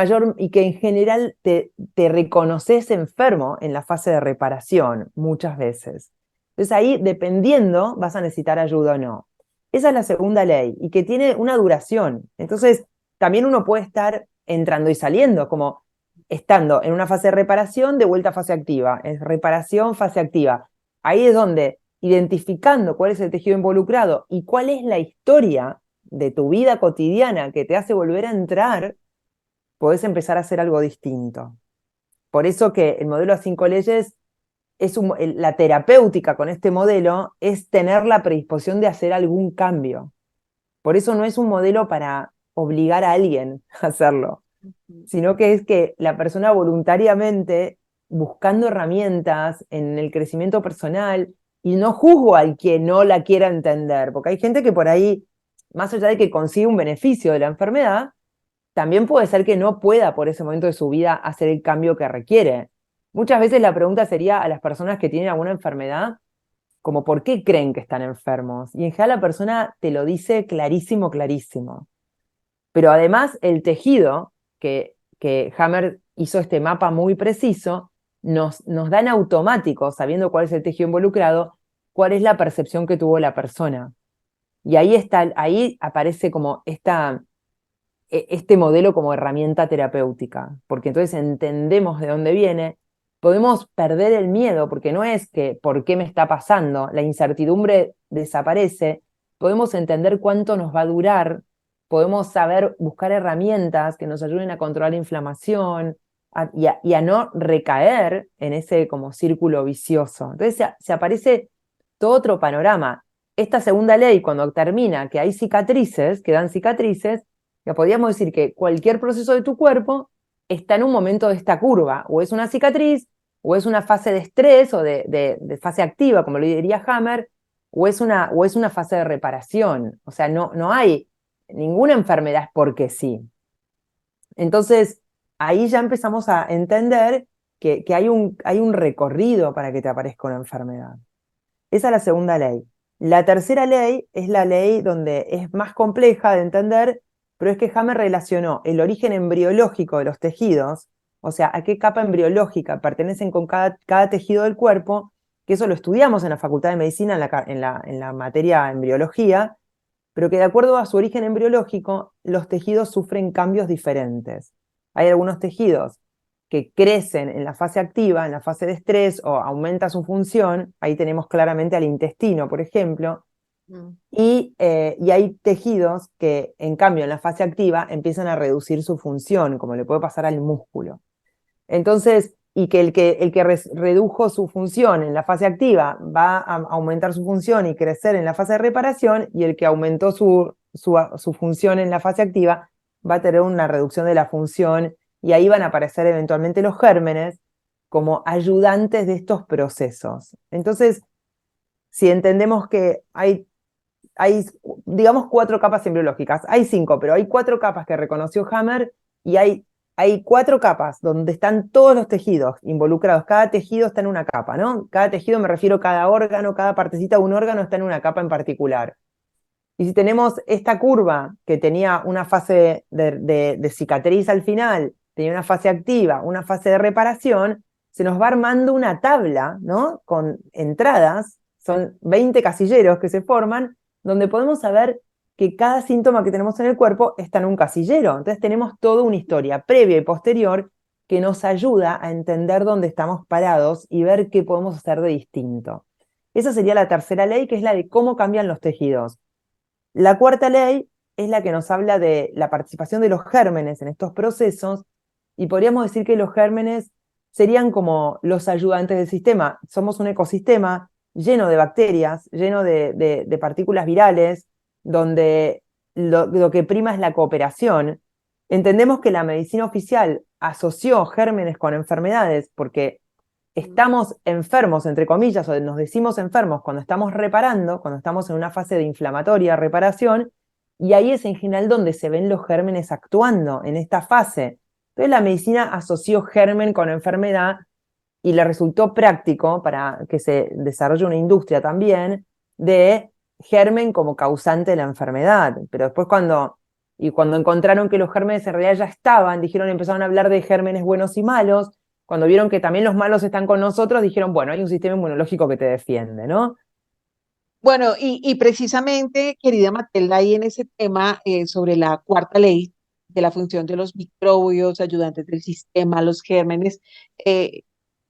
en general te reconoces enfermo en la fase de reparación, muchas veces. Entonces ahí, dependiendo, vas a necesitar ayuda o no. Esa es la segunda ley, y que tiene una duración. Entonces, también uno puede estar entrando y saliendo, como estando en una fase de reparación, de vuelta a fase activa. Es reparación, fase activa. Ahí es donde, identificando cuál es el tejido involucrado y cuál es la historia de tu vida cotidiana que te hace volver a entrar, podés empezar a hacer algo distinto. Por eso que el modelo a 5 leyes la terapéutica con este modelo es tener la predisposición de hacer algún cambio. Por eso no es un modelo para obligar a alguien a hacerlo, sino que es que la persona voluntariamente, buscando herramientas en el crecimiento personal, y no juzgo al que no la quiera entender, porque hay gente que por ahí, más allá de que consigue un beneficio de la enfermedad, también puede ser que no pueda por ese momento de su vida hacer el cambio que requiere. Muchas veces la pregunta sería a las personas que tienen alguna enfermedad, como por qué creen que están enfermos. Y en general la persona te lo dice clarísimo, clarísimo. Pero además el tejido, que Hammer hizo este mapa muy preciso, nos da en automático, sabiendo cuál es el tejido involucrado, cuál es la percepción que tuvo la persona. Y ahí aparece como este modelo como herramienta terapéutica, porque entonces entendemos de dónde viene, podemos perder el miedo, porque no es que por qué me está pasando, la incertidumbre desaparece, podemos entender cuánto nos va a durar, podemos saber buscar herramientas que nos ayuden a controlar la inflamación y a no recaer en ese como círculo vicioso. Entonces se aparece todo otro panorama. Esta segunda ley, cuando termina, que hay cicatrices, que dan cicatrices, ya podríamos decir que cualquier proceso de tu cuerpo está en un momento de esta curva, o es una cicatriz, o es una fase de estrés, o de fase activa, como lo diría Hammer, o es una fase de reparación. O sea, no hay ninguna enfermedad es porque sí. Entonces, ahí ya empezamos a entender que hay un recorrido para que te aparezca una enfermedad. Esa es la segunda ley. La tercera ley es la ley donde es más compleja de entender, pero es que Hammer relacionó el origen embriológico de los tejidos, o sea, a qué capa embriológica pertenecen con cada tejido del cuerpo, que eso lo estudiamos en la Facultad de Medicina en la materia embriología, pero que de acuerdo a su origen embriológico, los tejidos sufren cambios diferentes. Hay algunos tejidos que crecen en la fase activa, en la fase de estrés, o aumenta su función. Ahí tenemos claramente al intestino, por ejemplo, Y hay tejidos que, en cambio, en la fase activa empiezan a reducir su función, como le puede pasar al músculo. Entonces, y que el que redujo su función en la fase activa va a aumentar su función y crecer en la fase de reparación, y el que aumentó su función en la fase activa va a tener una reducción de la función, y ahí van a aparecer eventualmente los gérmenes como ayudantes de estos procesos. Entonces, si entendemos que hay, digamos, 4 capas embriológicas. Hay 5, pero hay 4 capas que reconoció Hammer, y hay 4 capas donde están todos los tejidos involucrados. Cada tejido está en una capa, ¿no? Cada tejido, me refiero a cada órgano, cada partecita de un órgano está en una capa en particular. Y si tenemos esta curva que tenía una fase de cicatriz al final, tenía una fase activa, una fase de reparación, se nos va armando una tabla, ¿no? Con entradas, son 20 casilleros que se forman, donde podemos saber que cada síntoma que tenemos en el cuerpo está en un casillero. Entonces tenemos toda una historia previa y posterior que nos ayuda a entender dónde estamos parados y ver qué podemos hacer de distinto. Esa sería la tercera ley, que es la de cómo cambian los tejidos. La cuarta ley es la que nos habla de la participación de los gérmenes en estos procesos, y podríamos decir que los gérmenes serían como los ayudantes del sistema. Somos un ecosistema lleno de bacterias, lleno de partículas virales, donde lo que prima es la cooperación. Entendemos que la medicina oficial asoció gérmenes con enfermedades porque estamos enfermos, entre comillas, o nos decimos enfermos cuando estamos reparando, cuando estamos en una fase de inflamatoria reparación, y ahí es en general donde se ven los gérmenes actuando, en esta fase. Entonces la medicina asoció germen con enfermedad, y le resultó práctico para que se desarrolle una industria también de germen como causante de la enfermedad. Pero después cuando encontraron que los gérmenes en realidad ya estaban, empezaron a hablar de gérmenes buenos y malos. Cuando vieron que también los malos están con nosotros, dijeron, bueno, hay un sistema inmunológico que te defiende, ¿no? Bueno, y precisamente, querida Matilda, ahí en ese tema sobre la cuarta ley de la función de los microbios, ayudantes del sistema, los gérmenes, eh,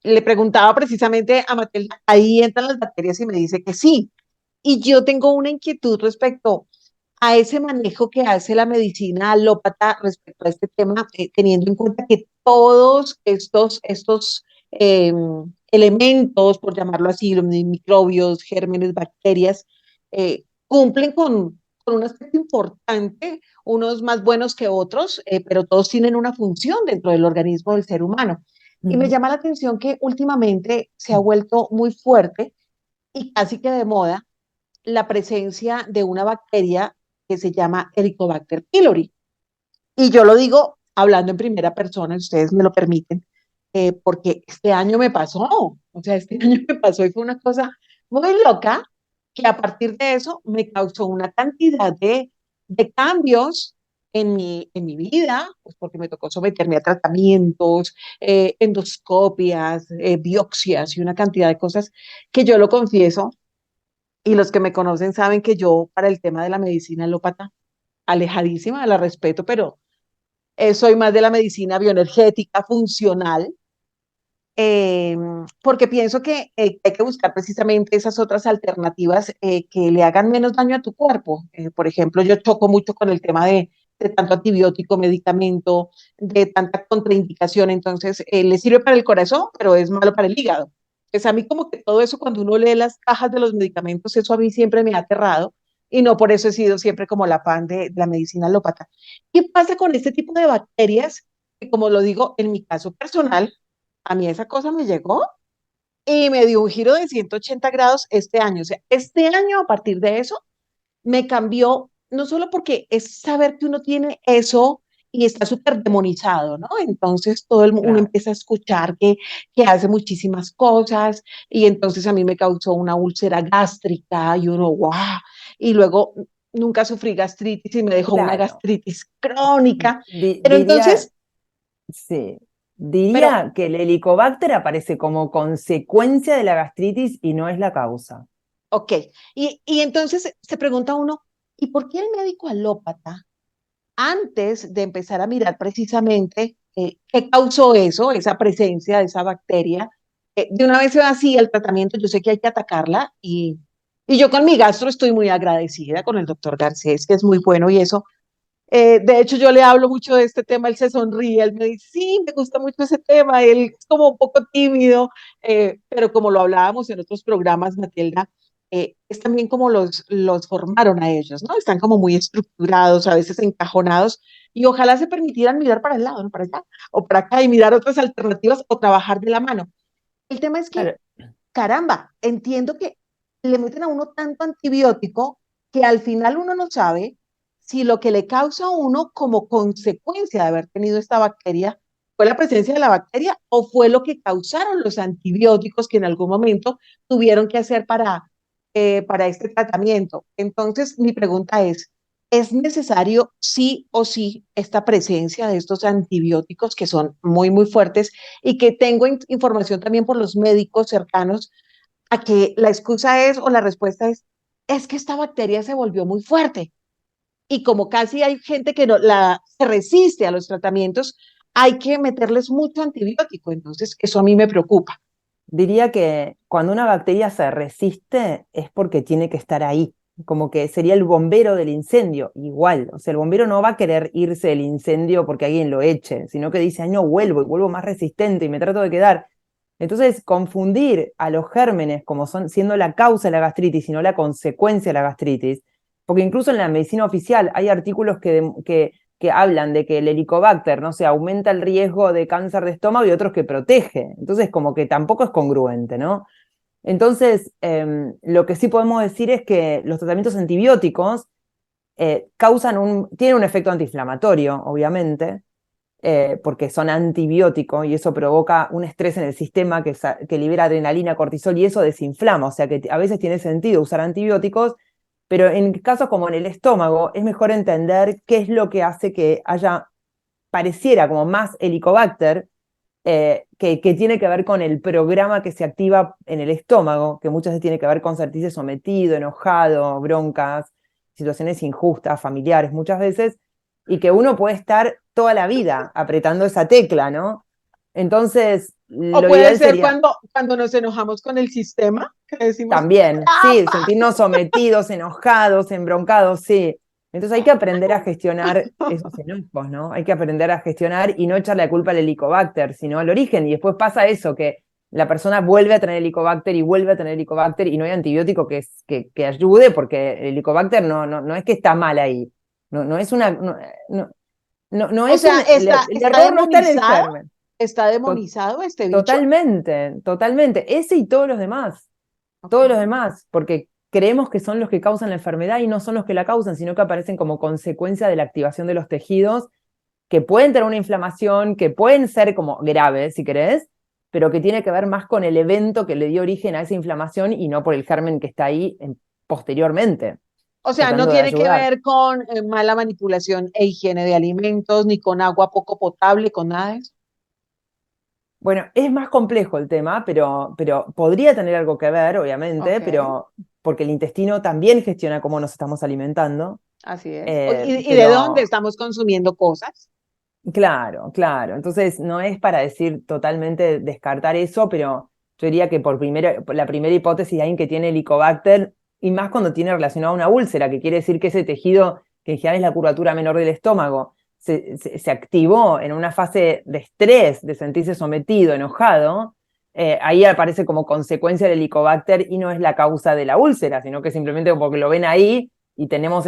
le preguntaba precisamente a Matilda, ahí entran las bacterias y me dice que sí. Y yo tengo una inquietud respecto a ese manejo que hace la medicina alópata respecto a este tema, teniendo en cuenta que todos estos elementos, por llamarlo así, los microbios, gérmenes, bacterias, cumplen con un aspecto importante, unos más buenos que otros, pero todos tienen una función dentro del organismo del ser humano. Y me llama la atención que últimamente se ha vuelto muy fuerte y casi que de moda la presencia de una bacteria que se llama Helicobacter pylori. Y yo lo digo hablando en primera persona, si ustedes me lo permiten, porque este año me pasó, o sea, este año me pasó y fue una cosa muy loca que a partir de eso me causó una cantidad de cambios en mi vida, pues porque me tocó someterme a tratamientos, endoscopias, biopsias y una cantidad de cosas que yo lo confieso, y los que me conocen saben que yo para el tema de la medicina alópata, alejadísima, la respeto, pero soy más de la medicina bioenergética, funcional, eh, porque pienso que hay que buscar precisamente esas otras alternativas que le hagan menos daño a tu cuerpo. Por ejemplo, yo choco mucho con el tema de tanto antibiótico, medicamento, de tanta contraindicación, entonces le sirve para el corazón, pero es malo para el hígado. Pues a mí como que todo eso, cuando uno lee las cajas de los medicamentos, eso a mí siempre me ha aterrado y no por eso he sido siempre como la fan de la medicina alópata. ¿Qué pasa con este tipo de bacterias? Que como lo digo, en mi caso personal, a mí esa cosa me llegó y me dio un giro de 180 grados este año. O sea, este año a partir de eso me cambió, no solo porque es saber que uno tiene eso y está súper demonizado, ¿no? Entonces todo el mundo Claro. empieza a escuchar que hace muchísimas cosas y entonces a mí me causó una úlcera gástrica y uno, ¡guau! Y luego nunca sufrí gastritis y me dejó una Claro. gastritis crónica. Pero Diría, entonces, sí, pero diría que el Helicobacter aparece como consecuencia de la gastritis y no es la causa. ok, y entonces se pregunta uno, ¿y por qué el médico alópata, antes de empezar a mirar precisamente qué causó eso, esa presencia de esa bacteria, de una vez se va así el tratamiento? Yo sé que hay que atacarla y Y yo con mi gastro estoy muy agradecida con el doctor Garcés, que es muy bueno y eso. De hecho, yo le hablo mucho de este tema, él se sonríe, él me dice, sí, me gusta mucho ese tema, él es como un poco tímido, pero como lo hablábamos en otros programas, Matilda, es también como los formaron a ellos, ¿no? Están como muy estructurados, a veces encajonados, y ojalá se permitieran mirar para el lado, no para allá, o para acá, y mirar otras alternativas o trabajar de la mano. El tema es que Claro, caramba, entiendo que le meten a uno tanto antibiótico que al final uno no sabe si lo que le causa a uno como consecuencia de haber tenido esta bacteria fue la presencia de la bacteria o fue lo que causaron los antibióticos que en algún momento tuvieron que hacer para este tratamiento. Entonces, mi pregunta ¿es necesario sí o sí esta presencia de estos antibióticos que son muy, muy fuertes y que tengo información también por los médicos cercanos a que la excusa es o la respuesta es que esta bacteria se volvió muy fuerte y como casi hay gente que no, se resiste a los tratamientos, hay que meterles mucho antibiótico, entonces eso a mí me preocupa. diría que cuando una bacteria se resiste es porque tiene que estar ahí, como que sería el bombero del incendio, igual, o sea, el bombero no va a querer irse del incendio porque alguien lo eche, sino que dice, ay, no, vuelvo y vuelvo más resistente y me trato de quedar. Entonces, confundir a los gérmenes como son, siendo la causa de la gastritis y no la consecuencia de la gastritis, porque incluso en la medicina oficial hay artículos que hablan de que el helicobacter, no sé, aumenta el riesgo de cáncer de estómago y otros que protege. Entonces, como que tampoco es congruente, ¿no? Entonces, lo que sí podemos decir es que los tratamientos antibióticos tienen un efecto antiinflamatorio, obviamente, porque son antibióticos y eso provoca un estrés en el sistema que libera adrenalina, cortisol y eso desinflama. O sea que a veces tiene sentido usar antibióticos, pero en casos como en el estómago es mejor entender qué es lo que hace que pareciera como más helicobacter, que tiene que ver con el programa que se activa en el estómago, que muchas veces tiene que ver con sentirse sometido, enojado, broncas, situaciones injustas, familiares muchas veces, y que uno puede estar toda la vida apretando esa tecla, ¿no? Entonces, O lo puede ideal ser sería cuando nos enojamos con el sistema, que decimos, también, sí, ¡apa! sentirnos sometidos, enojados, embroncados, sí. Entonces hay que aprender a gestionar esos enojos, ¿no? Hay que aprender a gestionar y no echarle la culpa al helicobacter, sino al origen. Y después pasa eso, que la persona vuelve a tener helicobacter y vuelve a tener helicobacter y no hay antibiótico que ayude porque el helicobacter no es que está mal ahí. No es una. No O es sea, el error no está en el germen. está To- demonizado este bicho. Totalmente, totalmente. Ese y todos los demás. Ok. Todos los demás, porque creemos que son los que causan la enfermedad y no son los que la causan, sino que aparecen como consecuencia de la activación de los tejidos, que pueden tener una inflamación, que pueden ser como graves, si querés, pero que tiene que ver más con el evento que le dio origen a esa inflamación y no por el germen que está ahí posteriormente, O sea, no tratando de tiene que ayudar. ver con mala manipulación e higiene de alimentos, ni con agua poco potable, con nada de eso. Bueno, es más complejo el tema, pero podría tener algo que ver, obviamente, Ok, pero porque el intestino también gestiona cómo nos estamos alimentando, así es. ¿Y de dónde pero estamos consumiendo cosas? claro, claro. Entonces, no es para decir totalmente descartar eso, pero yo diría que por la primera hipótesis de alguien que tiene Helicobacter, y más cuando tiene relacionado a una úlcera, que quiere decir que ese tejido, que en general es la curvatura menor del estómago, se activó en una fase de estrés, de sentirse sometido, enojado, ahí aparece como consecuencia del Helicobacter y no es la causa de la úlcera, sino que simplemente porque lo ven ahí y tenemos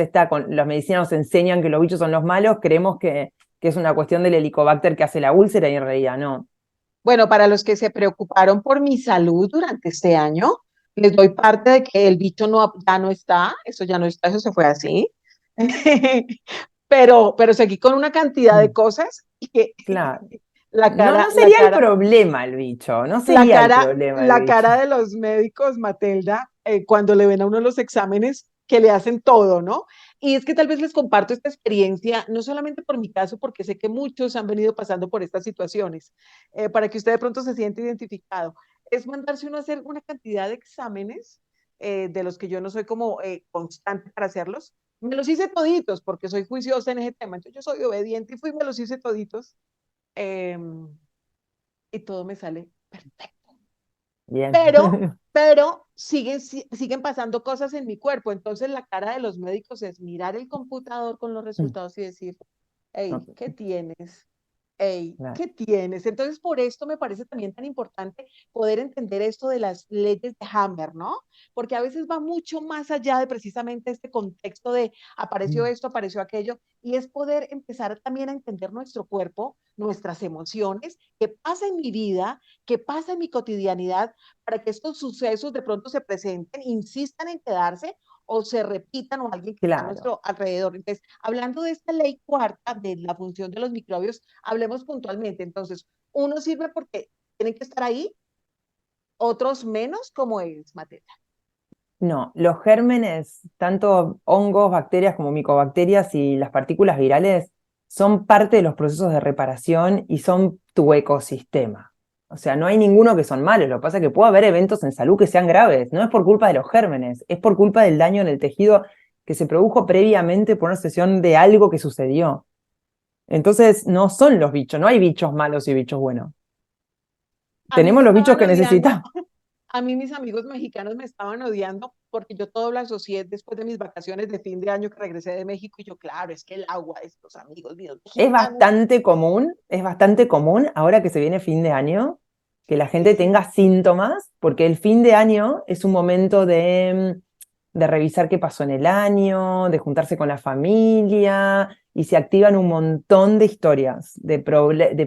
los medicinos nos enseñan que los bichos son los malos, creemos que es una cuestión del helicobacter que hace la úlcera y en realidad no. Bueno, para los que se preocuparon por mi salud durante este año, les doy parte de que el bicho ya no está, eso ya no está, eso se fue así. Pero seguí con una cantidad de Mm. cosas y que Claro. la No, cara, no la sería el cara, problema el bicho, no la sería el cara, problema el la bicho. cara de los médicos, Matelda, cuando le ven a uno los exámenes que le hacen todo, ¿no? Y es que tal vez les comparto esta experiencia, no solamente por mi caso, porque sé que muchos han venido pasando por estas situaciones, para que usted de pronto se siente identificado. Es mandarse uno a hacer una cantidad de exámenes de los que yo no soy como constante para hacerlos. Me los hice toditos porque soy juiciosa en ese tema, entonces yo soy obediente y fui y me los hice toditos. Eh, y todo me sale perfecto. Bien. pero siguen pasando cosas en mi cuerpo. Entonces la cara de los médicos es mirar el computador con los resultados y decir, hey, Ok, ¿qué tienes? Hey, claro. ¿qué tienes? Entonces, por esto me parece también tan importante poder entender esto de las leyes de Hammer, ¿no? Porque a veces va mucho más allá de precisamente este contexto de apareció Mm. esto, apareció aquello, y es poder empezar también a entender nuestro cuerpo, nuestras emociones, qué pasa en mi vida, qué pasa en mi cotidianidad, para que estos sucesos de pronto se presenten, insistan en quedarse o se repitan o alguien que está a Claro. nuestro alrededor. Entonces, hablando de esta ley cuarta de la función de los microbios, hablemos puntualmente. Entonces, uno sirve porque tienen que estar ahí, otros menos, como es, Mateo. No, los gérmenes, tanto hongos, bacterias como micobacterias y las partículas virales, son parte de los procesos de reparación y son tu ecosistema. O sea, no hay ninguno que son malos. Lo que pasa es que puede haber eventos en salud que sean graves. No es por culpa de los gérmenes, es por culpa del daño en el tejido que se produjo previamente por una sesión de algo que sucedió. Entonces, no son los bichos, no hay bichos malos y bichos buenos. A mí Tenemos me los bichos estaban que odiando, necesitamos. a mí mis amigos mexicanos me estaban odiando porque yo todo lo asocié después de mis vacaciones de fin de año que regresé de México y yo, claro, es que el agua de estos amigos míos mexicanos. Es bastante común ahora que se viene fin de año, que la gente Sí, tenga síntomas, porque el fin de año es un momento de revisar qué pasó en el año, de juntarse con la familia, y se activan un montón de historias, de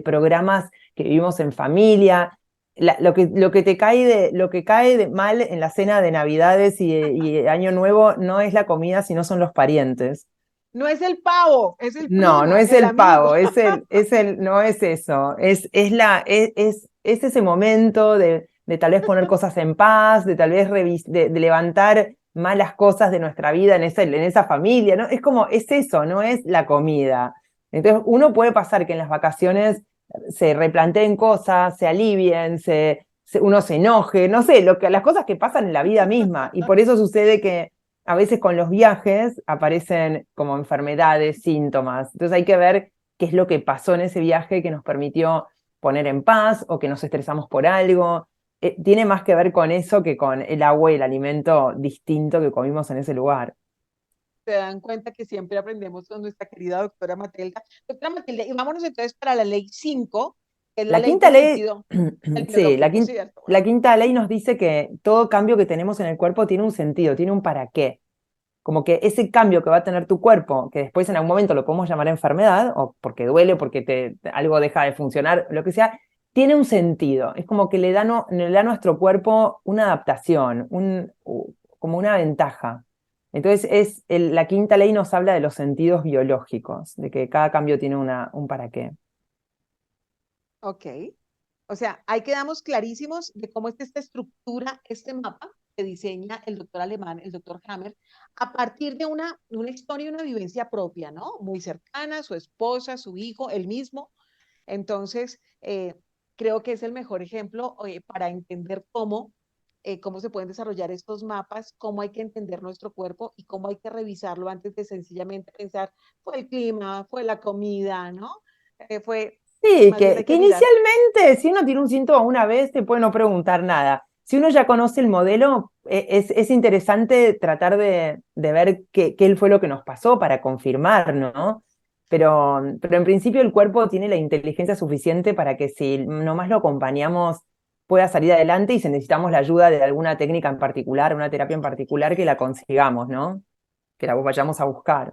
programas que vivimos en familia. Lo que te cae lo que cae de mal en la cena de Navidades y Año Nuevo no es la comida, sino son los parientes. no es el pavo, es el No, no primo, es el el amigo. pavo, no es eso, es ese momento de tal vez poner cosas en paz, de tal vez de levantar malas cosas de nuestra vida en esa familia, ¿no? Es como, es eso, no es la comida. Entonces, uno puede pasar que en las vacaciones se replanteen cosas, se alivien, uno se enoje, no sé, las cosas que pasan en la vida misma. Y por eso sucede que a veces con los viajes aparecen como enfermedades, síntomas. Entonces hay que ver qué es lo que pasó en ese viaje que nos permitió poner en paz o que nos estresamos por algo. Tiene más que ver con eso que con el agua y el alimento distinto que comimos en ese lugar. Se dan cuenta que siempre aprendemos con nuestra querida doctora Matilda. Doctora Matilda, y vámonos entonces para la ley 5, que es la La ley quinta del ley, sentido del sí, biológico, ¿cierto? la Bueno, quinta ley nos dice que todo cambio que tenemos en el cuerpo tiene un sentido, tiene un para qué. Como que ese cambio que va a tener tu cuerpo, que después en algún momento lo podemos llamar enfermedad, o porque duele, porque algo deja de funcionar, lo que sea, tiene un sentido. Es como que le da a nuestro cuerpo una adaptación, como una ventaja. Entonces, la quinta ley nos habla de los sentidos biológicos, de que cada cambio tiene un para qué. ok. O sea, ahí quedamos clarísimos de cómo es esta estructura, este mapa que diseña el doctor alemán, el doctor Hammer, a partir de una historia y una vivencia propia, ¿no? Muy cercana, su esposa, su hijo, él mismo. Entonces, creo que es el mejor ejemplo para entender cómo se pueden desarrollar estos mapas, cómo hay que entender nuestro cuerpo y cómo hay que revisarlo antes de sencillamente pensar, fue el clima, fue la comida, ¿no? Fue, Sí, más bien hay que que mirar. inicialmente, si uno tiene un síntoma una vez, te puede no preguntar nada. Si uno ya conoce el modelo, es interesante tratar de ver qué fue lo que nos pasó para confirmar, ¿no? Pero en principio el cuerpo tiene la inteligencia suficiente para que si nomás lo acompañamos pueda salir adelante y si necesitamos la ayuda de alguna técnica en particular, una terapia en particular, que la consigamos, ¿no? Que la vayamos a buscar.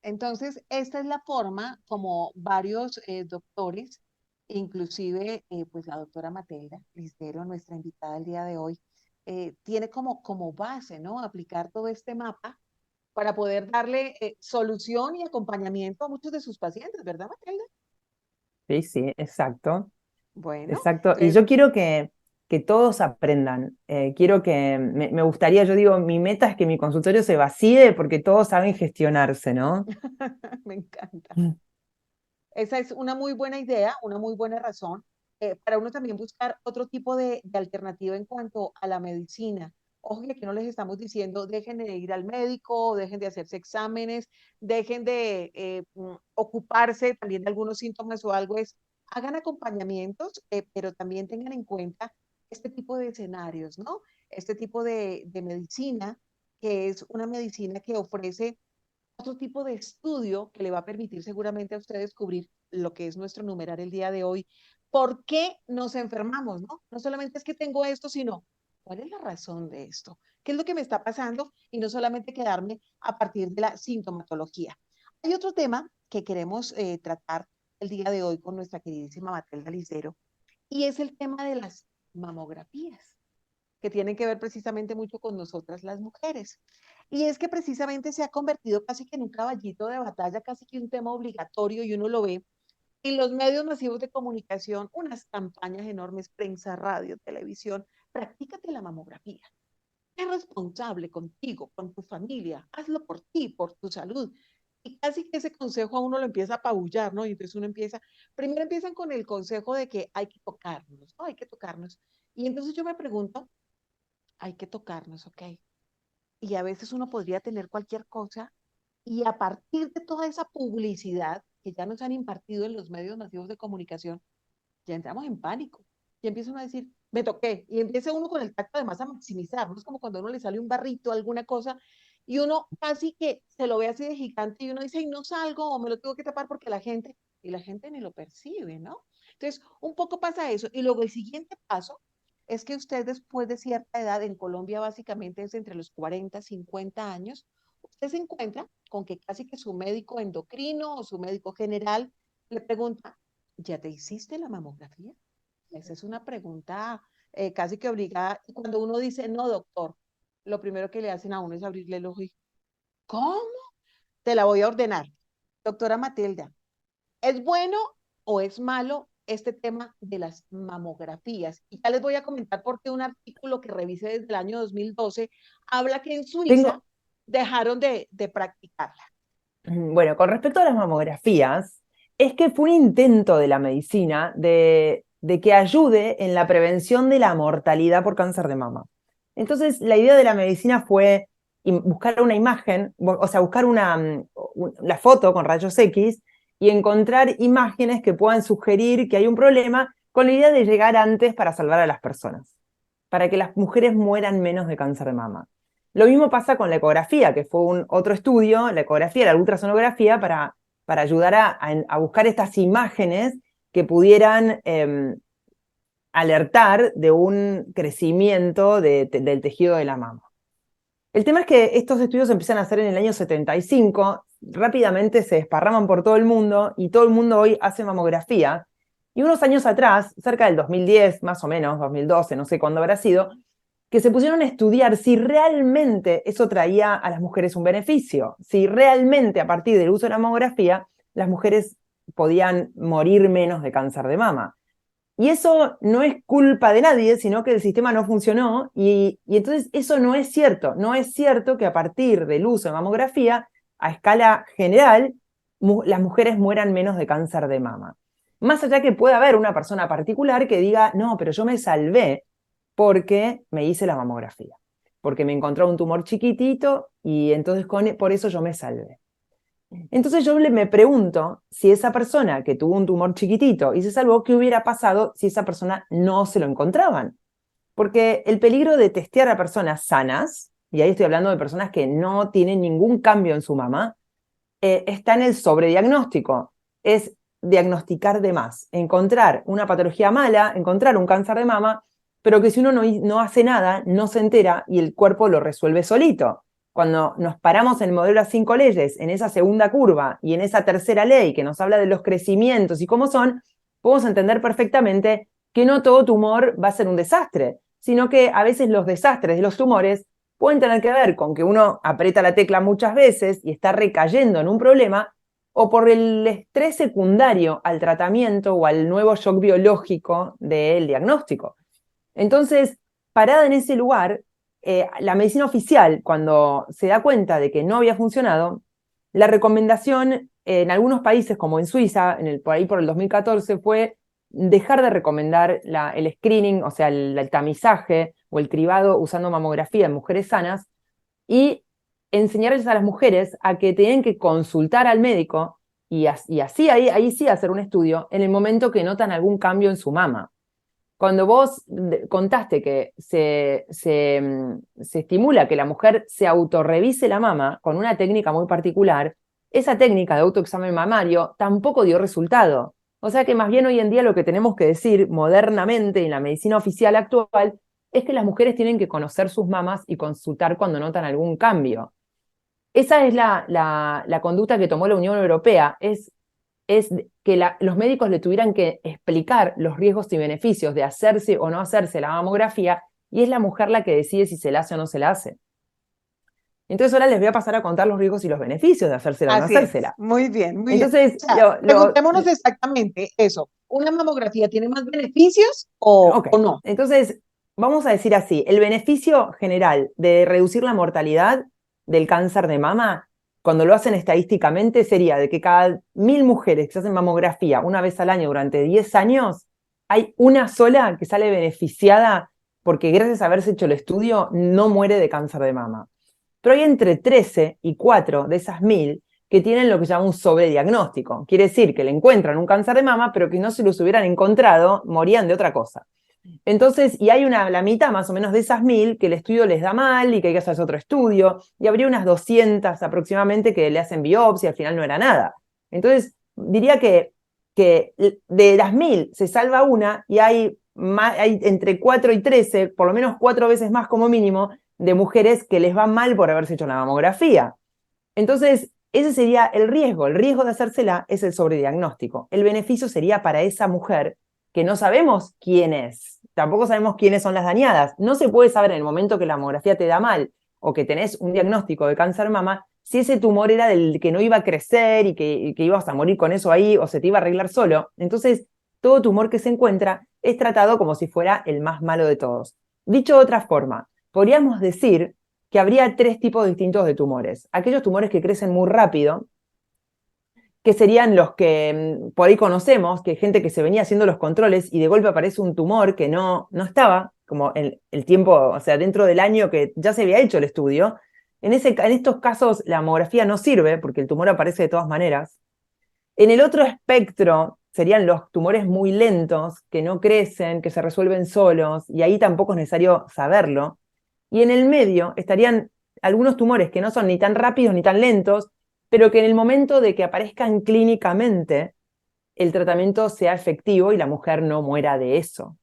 Entonces, esta es la forma como varios doctores, inclusive pues la doctora Matilda Lisdero, nuestra invitada el día de hoy, tiene como base, ¿no? Aplicar todo este mapa para poder darle solución y acompañamiento a muchos de sus pacientes, ¿verdad, Matilda? Sí, sí, exacto. Bueno, Exacto, y entonces yo quiero que todos aprendan. Quiero que, me gustaría, yo digo, mi meta es que mi consultorio se vacíe porque todos saben gestionarse, ¿no? me encanta. Mm. Esa es una muy buena idea, una muy buena razón para uno también buscar otro tipo de alternativa en cuanto a la medicina. Ojo que aquí no les estamos diciendo dejen de ir al médico, dejen de hacerse exámenes, dejen de ocuparse también de algunos síntomas o algo, es hagan acompañamientos, pero también tengan en cuenta este tipo de escenarios, ¿no? Este tipo de medicina, que es una medicina que ofrece otro tipo de estudio que le va a permitir seguramente a usted descubrir lo que es nuestro numeral el día de hoy. ¿Por qué nos enfermamos, no? No solamente es que tengo esto, sino cuál es la razón de esto, qué es lo que me está pasando y no solamente quedarme a partir de la sintomatología. Hay otro tema que queremos tratar el día de hoy con nuestra queridísima Matilda Licero y es el tema de las mamografías que tienen que ver precisamente mucho con nosotras las mujeres. Y es que precisamente se ha convertido casi que en un caballito de batalla, casi que un tema obligatorio y uno lo ve en los medios masivos de comunicación, unas campañas enormes, prensa, radio, televisión. Practícate la mamografía. Es responsable contigo, con tu familia. Hazlo por ti, por tu salud. Y casi que ese consejo a uno lo empieza a apabullar, ¿no? Y entonces uno empieza, primero empiezan con el consejo de que hay que tocarnos, ¿no? Hay que tocarnos. Y entonces yo me pregunto, hay que tocarnos, ¿ok? Y a veces uno podría tener cualquier cosa y a partir de toda esa publicidad que ya nos han impartido en los medios masivos de comunicación, ya entramos en pánico. Y empiezan a decir, me toqué. Y empieza uno con el tacto además a maximizar, ¿no? Es como cuando a uno le sale un barrito, alguna cosa, y uno casi que se lo ve así de gigante y uno dice, y no salgo o me lo tengo que tapar porque y la gente ni lo percibe, ¿no? Entonces, un poco pasa eso. Y luego el siguiente paso es que usted después de cierta edad, en Colombia básicamente es entre los 40 50 años, usted se encuentra con que casi que su médico endocrino o su médico general le pregunta, ¿ya te hiciste la mamografía? Esa es una pregunta casi que obligada. Y cuando uno dice, no, doctor, lo primero que le hacen a uno es abrirle el ojo y, ¿cómo? Te la voy a ordenar. Doctora Matilda, ¿es bueno o es malo este tema de las mamografías? Y ya les voy a comentar porque un artículo que revisé desde el año 2012 habla que en Tengo, Suiza dejaron de practicarla. bueno, con respecto a las mamografías, es que fue un intento de la medicina de que ayude en la prevención de la mortalidad por cáncer de mama. Entonces, la idea de la medicina fue buscar una imagen, o sea, buscar la foto con rayos X y encontrar imágenes que puedan sugerir que hay un problema con la idea de llegar antes para salvar a las personas, para que las mujeres mueran menos de cáncer de mama. Lo mismo pasa con la ecografía, que fue otro estudio, la ecografía, la ultrasonografía, para ayudar a buscar estas imágenes que pudieran alertar de un crecimiento del tejido de la mama. El tema es que estos estudios se empiezan a hacer en el año 75, rápidamente se desparraman por todo el mundo y todo el mundo hoy hace mamografía. Y unos años atrás, cerca del 2010, más o menos, 2012, no sé cuándo habrá sido, que se pusieron a estudiar si realmente eso traía a las mujeres un beneficio, si realmente a partir del uso de la mamografía las mujeres podían morir menos de cáncer de mama. Y eso no es culpa de nadie, sino que el sistema no funcionó y entonces eso no es cierto. No es cierto que a partir del uso de mamografía, a escala general, las mujeres mueran menos de cáncer de mama. Más allá que pueda haber una persona particular que diga, no, pero yo me salvé porque me hice la mamografía, porque me encontró un tumor chiquitito y entonces por eso yo me salvé. Entonces yo me pregunto si esa persona que tuvo un tumor chiquitito y se salvó, ¿qué hubiera pasado si esa persona no se lo encontraban? Porque el peligro de testear a personas sanas, y ahí estoy hablando de personas que no tienen ningún cambio en su mama, está en el sobrediagnóstico. Es diagnosticar de más, encontrar una patología mala, encontrar un cáncer de mama, pero que si uno no hace nada, no se entera y el cuerpo lo resuelve solito. Cuando nos paramos en el modelo de las 5 leyes, en esa segunda curva y en esa tercera ley que nos habla de los crecimientos y cómo son, podemos entender perfectamente que no todo tumor va a ser un desastre, sino que a veces los desastres de los tumores pueden tener que ver con que uno aprieta la tecla muchas veces y está recayendo en un problema, o por el estrés secundario al tratamiento o al nuevo shock biológico del diagnóstico. Entonces, parada en ese lugar, la medicina oficial, cuando se da cuenta de que no había funcionado, la recomendación en algunos países, como en Suiza, por ahí por el 2014, fue dejar de recomendar el screening, o sea, el tamizaje o el cribado usando mamografía en mujeres sanas, y enseñarles a las mujeres a que tienen que consultar al médico y así ahí sí hacer un estudio en el momento que notan algún cambio en su mama. cuando vos contaste que se estimula que la mujer se autorrevise la mama con una técnica muy particular, esa técnica de autoexamen mamario tampoco dio resultado. O sea que más bien hoy en día lo que tenemos que decir modernamente en la medicina oficial actual es que las mujeres tienen que conocer sus mamas y consultar cuando notan algún cambio. Esa es la conducta que tomó la Unión Europea, es que los médicos le tuvieran que explicar los riesgos y beneficios de hacerse o no hacerse la mamografía, y es la mujer la que decide si se la hace o no se la hace. Entonces ahora les voy a pasar a contar los riesgos y los beneficios de hacérsela o no Así es, hacérsela. muy bien, muy bien. Entonces, O sea, preguntémonos exactamente eso. ¿Una mamografía tiene más beneficios ok, o no? entonces vamos a decir así, el beneficio general de reducir la mortalidad del cáncer de mama, cuando lo hacen estadísticamente, sería de que cada 1000 mujeres que se hacen mamografía una vez al año durante 10 años, hay una sola que sale beneficiada porque gracias a haberse hecho el estudio no muere de cáncer de mama. Pero hay entre 13 y 4 de esas 1000 que tienen lo que se llama un sobrediagnóstico. Quiere decir que le encuentran un cáncer de mama, pero que no se los hubieran encontrado, morían de otra cosa. Entonces, y hay la mitad más o menos de esas 1000 que el estudio les da mal y que hay que hacer otro estudio, y habría unas 200 aproximadamente que le hacen biopsia y al final no era nada. Entonces, diría que de las 1000 se salva una y hay entre 4 y 13, por lo menos 4 veces más como mínimo, de mujeres que les va mal por haberse hecho la mamografía. Entonces, ese sería el riesgo. El riesgo de hacérsela es el sobrediagnóstico. El beneficio sería para esa mujer que no sabemos quién es. Tampoco sabemos quiénes son las dañadas. No se puede saber en el momento que la mamografía te da mal o que tenés un diagnóstico de cáncer mama si ese tumor era del que no iba a crecer y que ibas a morir con eso ahí o se te iba a arreglar solo. Entonces, todo tumor que se encuentra es tratado como si fuera el más malo de todos. Dicho de otra forma, podríamos decir que habría 3 tipos distintos de tumores. Aquellos tumores que crecen muy rápido, que serían los que por ahí conocemos, que hay gente que se venía haciendo los controles y de golpe aparece un tumor que no estaba, como el tiempo, o sea, dentro del año que ya se había hecho el estudio. En estos casos la mamografía no sirve porque el tumor aparece de todas maneras. En el otro espectro serían los tumores muy lentos, que no crecen, que se resuelven solos, y ahí tampoco es necesario saberlo. Y en el medio estarían algunos tumores que no son ni tan rápidos ni tan lentos, pero que en el momento de que aparezcan clínicamente, el tratamiento sea efectivo y la mujer no muera de eso.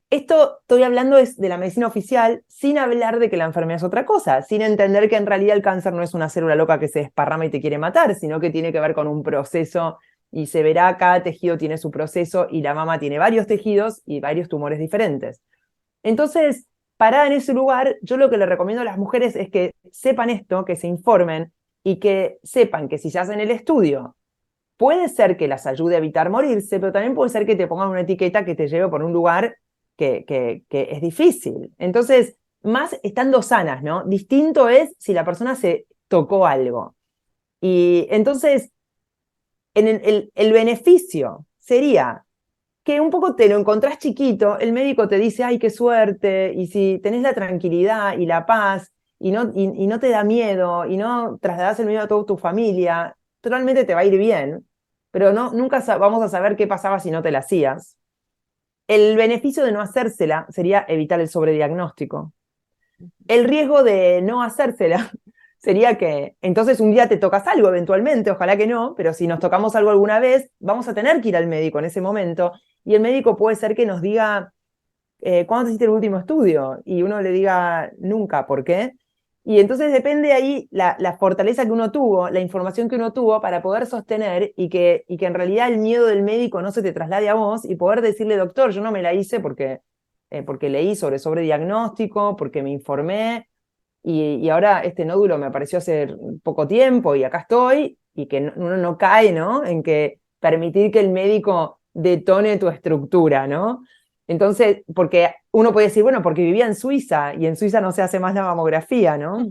Esto estoy hablando de la medicina oficial sin hablar de que la enfermedad es otra cosa, sin entender que en realidad el cáncer no es una célula loca que se desparrama y te quiere matar, sino que tiene que ver con un proceso y se verá, cada tejido tiene su proceso y la mama tiene varios tejidos y varios tumores diferentes. Entonces, parada en ese lugar, yo lo que le recomiendo a las mujeres es que sepan esto, que se informen y que sepan que si se hacen el estudio, puede ser que las ayude a evitar morirse, pero también puede ser que te pongan una etiqueta que te lleve por un lugar que es difícil. Entonces, más estando sanas, ¿no? Distinto es si la persona se tocó algo. Y entonces, el beneficio sería que un poco te lo encontrás chiquito, el médico te dice, ay, qué suerte, y si tenés la tranquilidad y la paz, y no te da miedo, y no trasladás el miedo a toda tu familia, totalmente te va a ir bien, pero nunca vamos a saber qué pasaba si no te la hacías. El beneficio de no hacérsela sería evitar el sobrediagnóstico. El riesgo de no hacérsela sería que entonces un día te tocas algo eventualmente, ojalá que no, pero si nos tocamos algo alguna vez, vamos a tener que ir al médico en ese momento, y el médico puede ser que nos diga, ¿cuándo te hiciste el último estudio? Y uno le diga, nunca, ¿por qué? Y entonces depende ahí la fortaleza que uno tuvo, la información que uno tuvo para poder sostener y que en realidad el miedo del médico no se te traslade a vos y poder decirle, doctor, yo no me la hice porque leí sobre diagnóstico, porque me informé y ahora este nódulo me apareció hace poco tiempo y acá estoy, y que uno no cae, ¿no? En que permitir que el médico detone tu estructura, ¿no? Entonces, porque uno puede decir, bueno, porque vivía en Suiza y en Suiza no se hace más la mamografía, ¿no?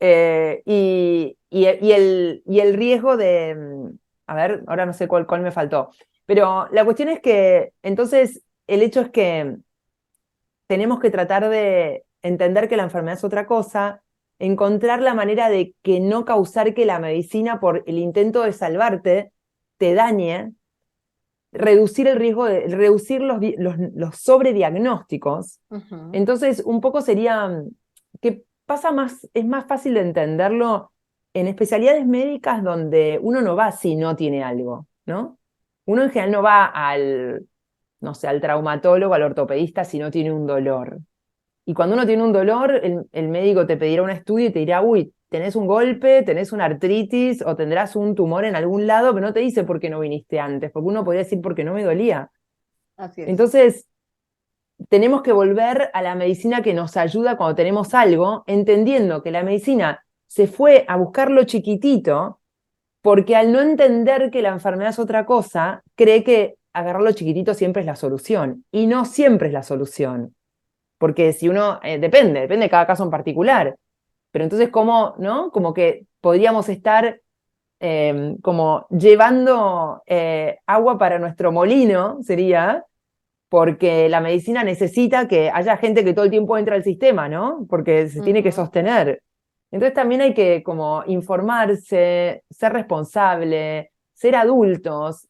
Y el riesgo de, a ver, ahora no sé cuál me faltó, pero la cuestión es que, entonces, el hecho es que tenemos que tratar de entender que la enfermedad es otra cosa, encontrar la manera de que no causar que la medicina, por el intento de salvarte, te dañe, reducir el riesgo, reducir los sobrediagnósticos. Ujú. Entonces, un poco sería que es más fácil de entenderlo en especialidades médicas donde uno no va si no tiene algo, ¿no? Uno en general no va no sé, al traumatólogo, al ortopedista si no tiene un dolor. Y cuando uno tiene un dolor, el médico te pedirá un estudio y te dirá, uy, tenés un golpe, tenés una artritis o tendrás un tumor en algún lado, pero no te dice por qué no viniste antes, porque uno podría decir porque no me dolía. Así es. Entonces, tenemos que volver a la medicina que nos ayuda cuando tenemos algo, entendiendo que la medicina se fue a buscar lo chiquitito, porque al no entender que la enfermedad es otra cosa, cree que agarrar lo chiquitito siempre es la solución, y no siempre es la solución. Porque si uno, depende de cada caso en particular. Pero entonces, ¿cómo, no? Como que podríamos estar como llevando agua para nuestro molino, sería, porque la medicina necesita que haya gente que todo el tiempo entra al sistema, ¿no? Porque se tiene que Ujú. sostener. Entonces también hay que como informarse, ser responsable, ser adultos,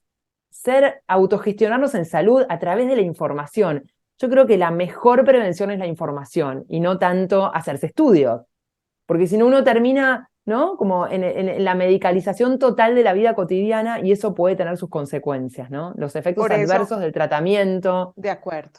autogestionarnos en salud a través de la información. Yo creo que la mejor prevención es la información y no tanto hacerse estudios, porque si no uno termina, ¿no? Como en la medicalización total de la vida cotidiana y eso puede tener sus consecuencias, ¿no? Los efectos Por eso, adversos del tratamiento. de acuerdo.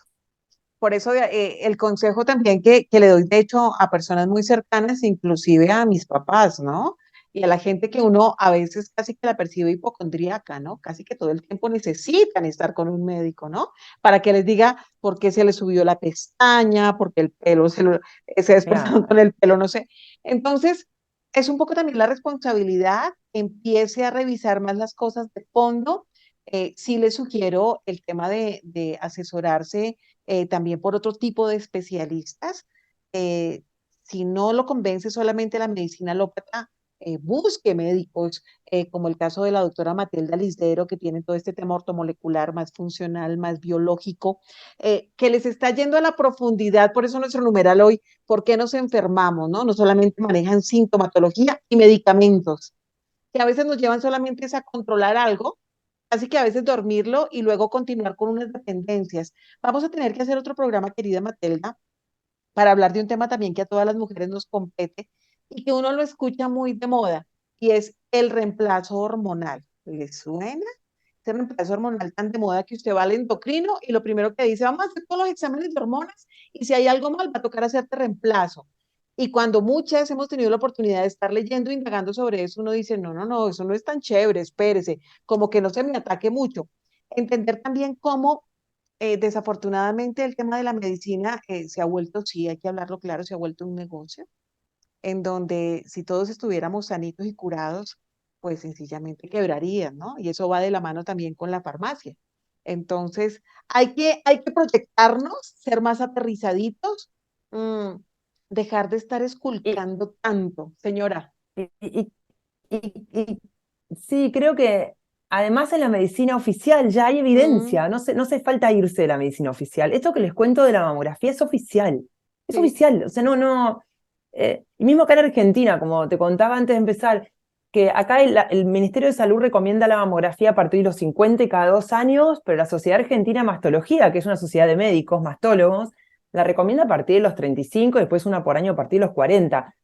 Por eso el consejo también que le doy, de hecho, a personas muy cercanas, inclusive a mis papás, ¿no? Y a la gente que uno a veces casi que la percibe hipocondríaca, ¿no? Casi que todo el tiempo necesitan estar con un médico, ¿no? Para que les diga por qué se les subió la pestaña, por qué el pelo se despertaron con Claro. el pelo, no sé. Entonces, es un poco también la responsabilidad, empiece a revisar más las cosas de fondo. Sí les sugiero el tema de asesorarse también por otro tipo de especialistas. Eh, si no lo convence solamente la medicina alópata, busque médicos, como el caso de la doctora Matilda Lisdero, que tiene todo este tema ortomolecular más funcional, más biológico, que les está yendo a la profundidad. Por eso nuestro numeral hoy, ¿por qué nos enfermamos? ¿No? No solamente manejan sintomatología y medicamentos, que a veces nos llevan solamente a controlar algo, así que a veces dormirlo y luego continuar con unas dependencias. Vamos a tener que hacer otro programa, querida Matelda, para hablar de un tema también que a todas las mujeres nos compete y que uno lo escucha muy de moda, y es el reemplazo hormonal. ¿Le suena? Ese reemplazo hormonal tan de moda que usted va al endocrino y lo primero que dice, vamos a hacer todos los exámenes de hormonas y si hay algo mal va a tocar hacerte reemplazo. Y cuando muchas hemos tenido la oportunidad de estar leyendo, indagando sobre eso, uno dice, no, no, no, eso no es tan chévere, espérese, como que no se me ataque mucho. Entender también cómo desafortunadamente el tema de la medicina se ha vuelto, sí, hay que hablarlo claro, se ha vuelto un negocio en donde si todos estuviéramos sanitos y curados, pues sencillamente quebrarían, ¿no? Y eso va de la mano también con la farmacia. Entonces, hay que proyectarnos, ser más aterrizaditos, mm, dejar de estar Y, esculcando tanto, señora. y, y- y sí, creo que además en la medicina oficial ya hay Mm, evidencia, no hace falta irse de la medicina oficial. Esto que les cuento de la mamografía es sí. oficial, o sea, y mismo acá en Argentina, como te contaba antes de empezar, que acá el Ministerio de Salud recomienda la mamografía a partir de los 50 y cada 2 años, pero la Sociedad Argentina de Mastología, que es una sociedad de médicos, mastólogos, la recomienda a partir de los 35 y después una por año a partir de los 40.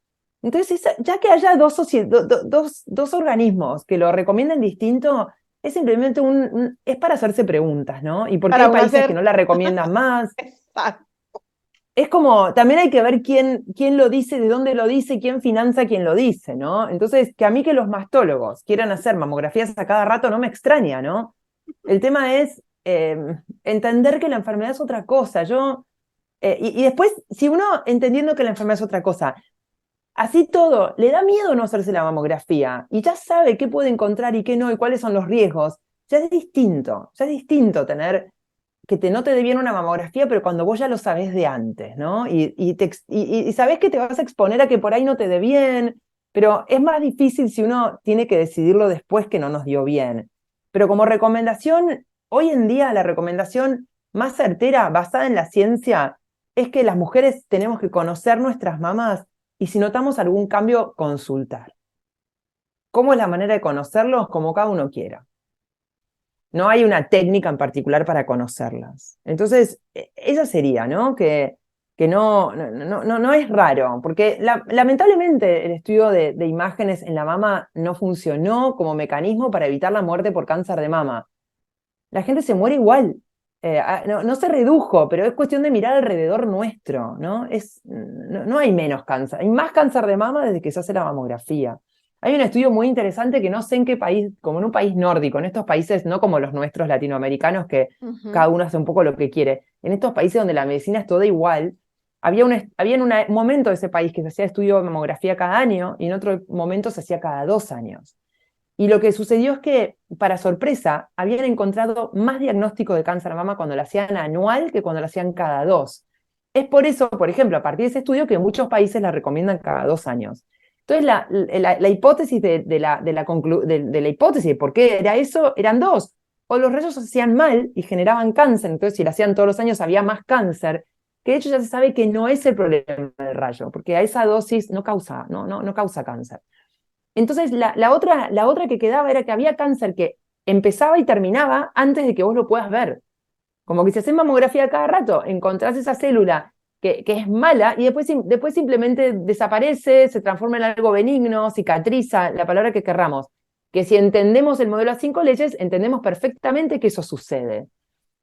Entonces, ya que haya dos organismos que lo recomienden distinto, es simplemente es para hacerse preguntas, ¿no? ¿Y por qué hay Para uno países que hacer, no la recomiendan más? exacto, Es como, también hay que ver quién lo dice, de dónde lo dice, quién financia quién lo dice, ¿no? Entonces, que a mí que los mastólogos quieran hacer mamografías a cada rato no me extraña, ¿no? El tema es entender que la enfermedad es otra cosa. Y después, si uno entendiendo que la enfermedad es otra cosa, así todo, le da miedo no hacerse la mamografía y ya sabe qué puede encontrar y qué no y cuáles son los riesgos, ya es distinto tener que no te dé bien una mamografía, pero cuando vos ya lo sabés de antes, ¿no? Y sabés que te vas a exponer a que por ahí no te dé bien, pero es más difícil si uno tiene que decidirlo después que no nos dio bien. Pero como recomendación, hoy en día la recomendación más certera, basada en la ciencia, es que las mujeres tenemos que conocer nuestras mamás y si notamos algún cambio, consultar. ¿Cómo es la manera de conocerlos? Como cada uno quiera. no hay una técnica en particular para conocerlas. Entonces, esa sería, ¿no? Que no es raro, porque lamentablemente el estudio de imágenes en la mama no funcionó como mecanismo para evitar la muerte por cáncer de mama. La gente se muere igual. No se redujo, pero es cuestión de mirar alrededor nuestro, ¿no? No hay menos cáncer, hay más cáncer de mama desde que se hace la mamografía. Hay un estudio muy interesante que no sé en qué país, como en un país nórdico, en estos países no como los nuestros latinoamericanos, que cada uno hace un poco lo que quiere. En estos países donde la medicina es toda igual, había en un momento de ese país que se hacía estudio de mamografía cada año y en otro momento se hacía cada 2 años. Y lo que sucedió es que, para sorpresa, habían encontrado más diagnóstico de cáncer de mama cuando lo hacían anual que cuando lo hacían cada 2. Es por eso, por ejemplo, a partir de ese estudio, que muchos países la recomiendan cada 2 años. Entonces, la hipótesis de la hipótesis de por qué era eso, eran dos. O los rayos se hacían mal y generaban cáncer, entonces si lo hacían todos los años había más cáncer, que de hecho ya se sabe que no es el problema del rayo, porque a esa dosis no causa cáncer. Entonces, la otra que quedaba era que había cáncer que empezaba y terminaba antes de que vos lo puedas ver. Como que si haces mamografía cada rato, encontrás esa célula que es mala y después simplemente desaparece, se transforma en algo benigno, cicatriza, la palabra que querramos. Que si entendemos el modelo a 5 leyes, entendemos perfectamente que eso sucede.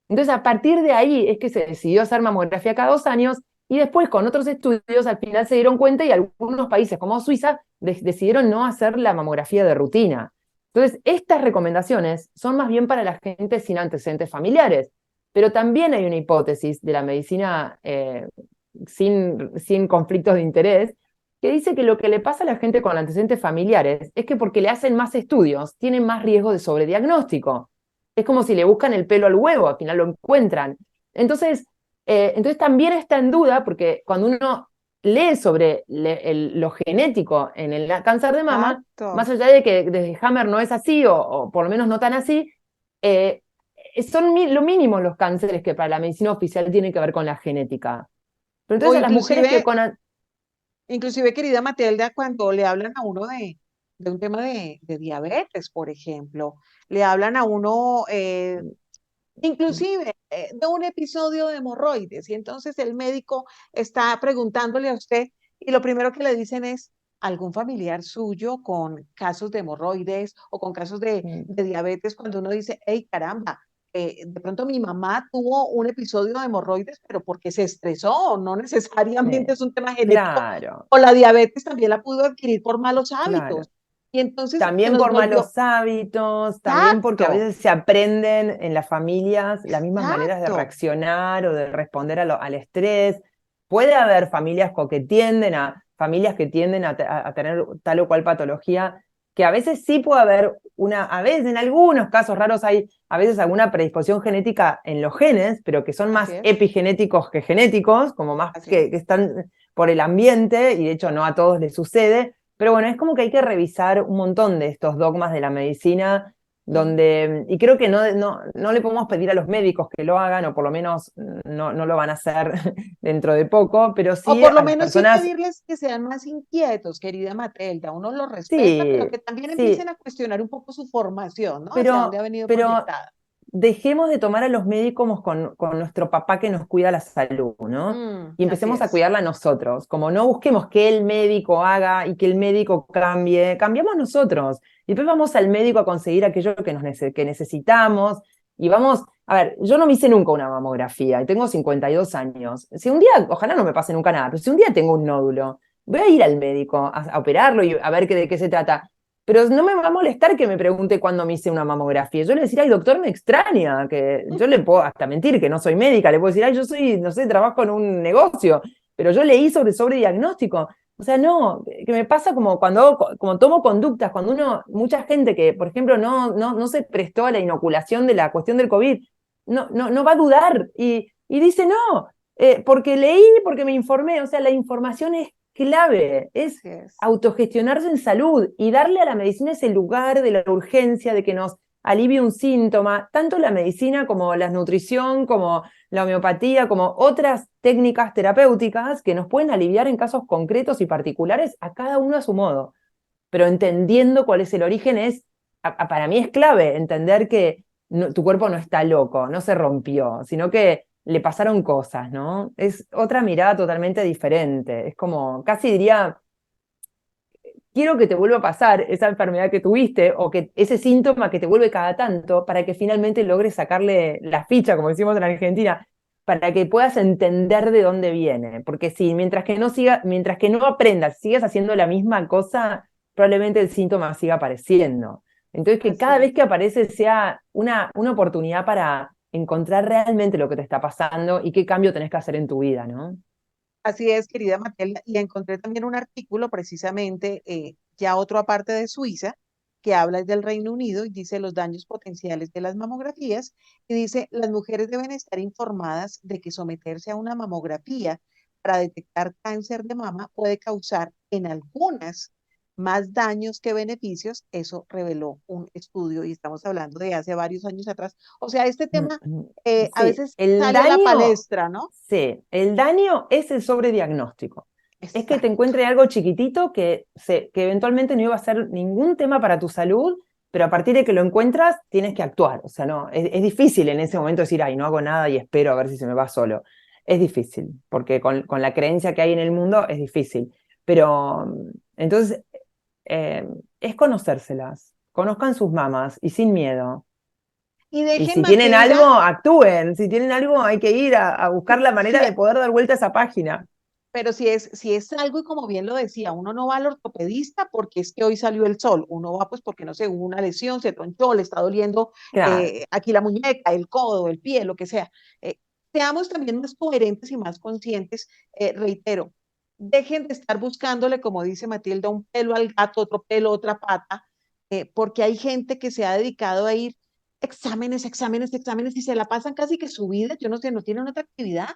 Entonces, a partir de ahí es que se decidió hacer mamografía cada 2 años y después con otros estudios al final se dieron cuenta y algunos países como Suiza decidieron no hacer la mamografía de rutina. Entonces, estas recomendaciones son más bien para la gente sin antecedentes familiares, pero también hay una hipótesis de la medicina sin conflictos de interés que dice que lo que le pasa a la gente con antecedentes familiares es que porque le hacen más estudios, tienen más riesgo de sobrediagnóstico. Es como si le buscan el pelo al huevo, al final lo encuentran. Entonces también está en duda, porque cuando uno lee sobre lo genético en el cáncer de mama, más allá de que desde Hammer no es así, o por lo menos no tan así, son lo mínimo los cánceres que para la medicina oficial tienen que ver con la genética. Pero entonces a las mujeres que Inclusive, querida Matelda, cuando le hablan a uno de un tema de diabetes, por ejemplo, le hablan a uno inclusive de un episodio de hemorroides, y entonces el médico está preguntándole a usted y lo primero que le dicen es algún familiar suyo con casos de hemorroides o con casos de diabetes, cuando uno dice, hey, caramba, de pronto mi mamá tuvo un episodio de hemorroides, pero porque se estresó, no necesariamente es un tema genético, claro, o la diabetes también la pudo adquirir por malos claro. hábitos. Y entonces se También nos por volvió, malos hábitos, también porque a exacto, veces se aprenden en las familias las mismas maneras de exacto. reaccionar o de responder al estrés. Puede haber familias familias que tienden a tener tal o cual patología, que a veces sí puede haber a veces en algunos casos raros hay a veces alguna predisposición genética en los genes, pero que son Así más es, epigenéticos que genéticos, como más así que es. están por el ambiente, y de hecho no a todos les sucede. Pero bueno, es como que hay que revisar un montón de estos dogmas de la medicina, y creo que no le podemos pedir a los médicos que lo hagan, o por lo menos no lo van a hacer dentro de poco, pero O sí por lo a las menos sí personas, pedirles que sean más inquietos, querida Matelda. Uno los respeta, pero sí, que también sí, empiecen a cuestionar un poco su formación, ¿no? Hacia dónde ha pero, venido pero proyectada. dejemos de tomar a los médicos con nuestro papá que nos cuida la salud, ¿no? Y Así empecemos a es. cuidarla nosotros. Como no busquemos que el médico haga y que el médico cambie, cambiamos nosotros. Y después vamos al médico a conseguir aquello que necesitamos. Y vamos, a ver, yo no me hice nunca una mamografía y tengo 52 años. Si un día, ojalá no me pase nunca nada, pero si un día tengo un nódulo, voy a ir al médico a operarlo y a ver de qué se trata. Pero no me va a molestar que me pregunte cuándo me hice una mamografía. Yo le decir, ay, doctor, me extraña, que yo le puedo hasta mentir que no soy médica, le puedo decir, ay, yo soy, no sé, trabajo en un negocio, pero yo leí sobre diagnóstico. O sea, no, que me pasa como tomo conductas, cuando mucha gente que, por ejemplo, no se prestó a la inoculación de la cuestión del COVID, no va a dudar y dice, no, porque leí, porque me informé. O sea, la información es clave, es Así es. autogestionarse en salud y darle a la medicina ese lugar de la urgencia, de que nos alivie un síntoma, tanto la medicina como la nutrición, como la homeopatía, como otras técnicas terapéuticas que nos pueden aliviar en casos concretos y particulares, a cada uno a su modo. Pero entendiendo cuál es el origen para mí es clave entender que tu cuerpo no está loco, no se rompió, sino que le pasaron cosas, ¿no? Es otra mirada totalmente diferente. Es como, casi diría, quiero que te vuelva a pasar esa enfermedad que tuviste o que ese síntoma que te vuelve cada tanto para que finalmente logres sacarle la ficha, como decimos en Argentina, para que puedas entender de dónde viene. Porque si mientras que no aprendas, sigas haciendo la misma cosa, probablemente el síntoma siga apareciendo. Entonces, que Así cada vez es. que aparece sea una oportunidad para encontrar realmente lo que te está pasando y qué cambio tenés que hacer en tu vida, ¿no? Así es, querida Matilda, y encontré también un artículo precisamente, ya otro aparte de Suiza, que habla del Reino Unido y dice los daños potenciales de las mamografías y dice las mujeres deben estar informadas de que someterse a una mamografía para detectar cáncer de mama puede causar en algunas más daños que beneficios. Eso reveló un estudio y estamos hablando de hace varios años atrás. O sea, este Mm, tema mm. a Sí, veces sale a la palestra, ¿no? sí, el daño es el sobrediagnóstico. Es que te Exacto. encuentre algo chiquitito que eventualmente no iba a ser ningún tema para tu salud, pero a partir de que lo encuentras tienes que actuar. O sea, no, es difícil en ese momento decir, ay, no hago nada y espero a ver si se me va solo. Es difícil, porque con la creencia que hay en el mundo es difícil. Pero entonces eh, es conocérselas, conozcan sus mamas y sin miedo. Y Y dejen, si tienen Matilda, algo, actúen. Si tienen algo, hay que ir a buscar la manera sí, de poder dar vuelta a esa página. pero si es algo, y como bien lo decía, uno no va al ortopedista porque es que hoy salió el sol, uno va pues porque no sé, hubo una lesión, se tronchó, le está doliendo Claro. aquí la muñeca, el codo, el pie, lo que sea. Seamos también más coherentes y más conscientes, reitero, dejen de estar buscándole, como dice Matilda, un pelo al gato, otro pelo, otra pata, porque hay gente que se ha dedicado a ir exámenes, exámenes, exámenes y se la pasan casi que su vida, yo no sé, no tienen otra actividad,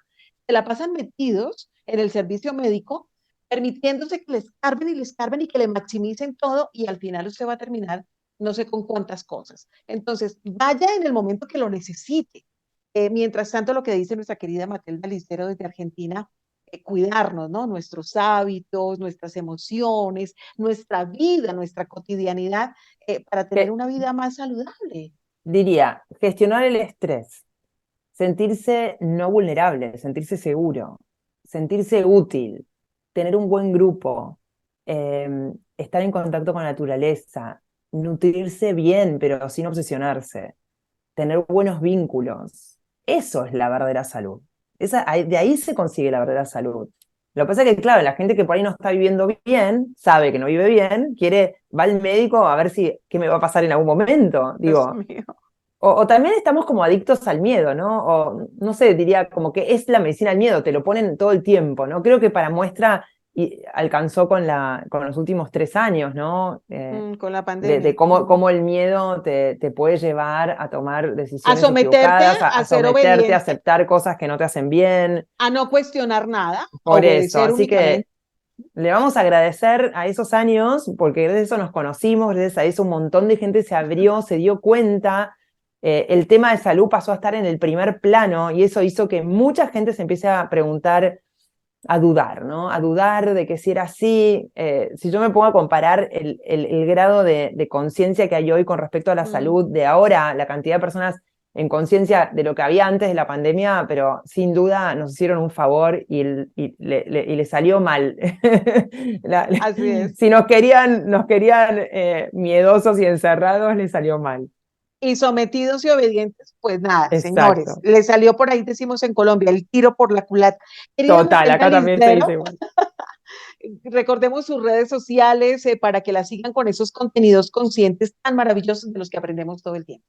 se la pasan metidos en el servicio médico, permitiéndose que les carben y que le maximicen todo y al final usted va a terminar no sé con cuántas cosas. Entonces, vaya en el momento que lo necesite. Mientras tanto, lo que dice nuestra querida Matilda Listero desde Argentina, cuidarnos, ¿no? Nuestros hábitos, nuestras emociones, nuestra vida, nuestra cotidianidad, para tener Que, una vida más saludable. diría, gestionar el estrés, sentirse no vulnerable, sentirse seguro, sentirse útil, tener un buen grupo, estar en contacto con la naturaleza, nutrirse bien, pero sin obsesionarse, tener buenos vínculos. Eso es la verdadera salud. De ahí se consigue la verdadera salud. Lo que pasa es que, claro, la gente que por ahí no está viviendo bien, sabe que no vive bien, va al médico a ver si qué me va a pasar en algún momento. Dios Digo, mío. o también estamos como adictos al miedo, ¿no? O no sé, diría como que es la medicina al miedo, te lo ponen todo el tiempo, ¿no? Creo que para muestra alcanzó con los últimos 3 años, ¿no? Con la De pandemia. cómo el miedo te puede llevar a tomar A decisiones someterte, equivocadas, a a ser someterte, a obediente, aceptar cosas que no te hacen bien. a no cuestionar nada, a Por eso, obedecer así que únicamente. le vamos a agradecer a esos años, porque gracias a eso nos conocimos, gracias a eso un montón de gente se abrió, se dio cuenta, el tema de salud pasó a estar en el primer plano y eso hizo que mucha gente se empiece a preguntar, a dudar, ¿no? A dudar de que si era así. Si yo me pongo a comparar el grado de conciencia que hay hoy con respecto a la Mm, salud de ahora, la cantidad de personas en conciencia de lo que había antes de la pandemia, pero sin duda nos hicieron un favor y le salió mal. así es. Si nos querían miedosos y encerrados, les salió mal. Y sometidos y obedientes, pues nada, señores, Exacto. le salió por ahí, decimos en Colombia, el tiro por la culata. Querida Total, Matilda acá también se Lisdero, dice igual. recordemos sus redes sociales para que la sigan con esos contenidos conscientes tan maravillosos de los que aprendemos todo el tiempo.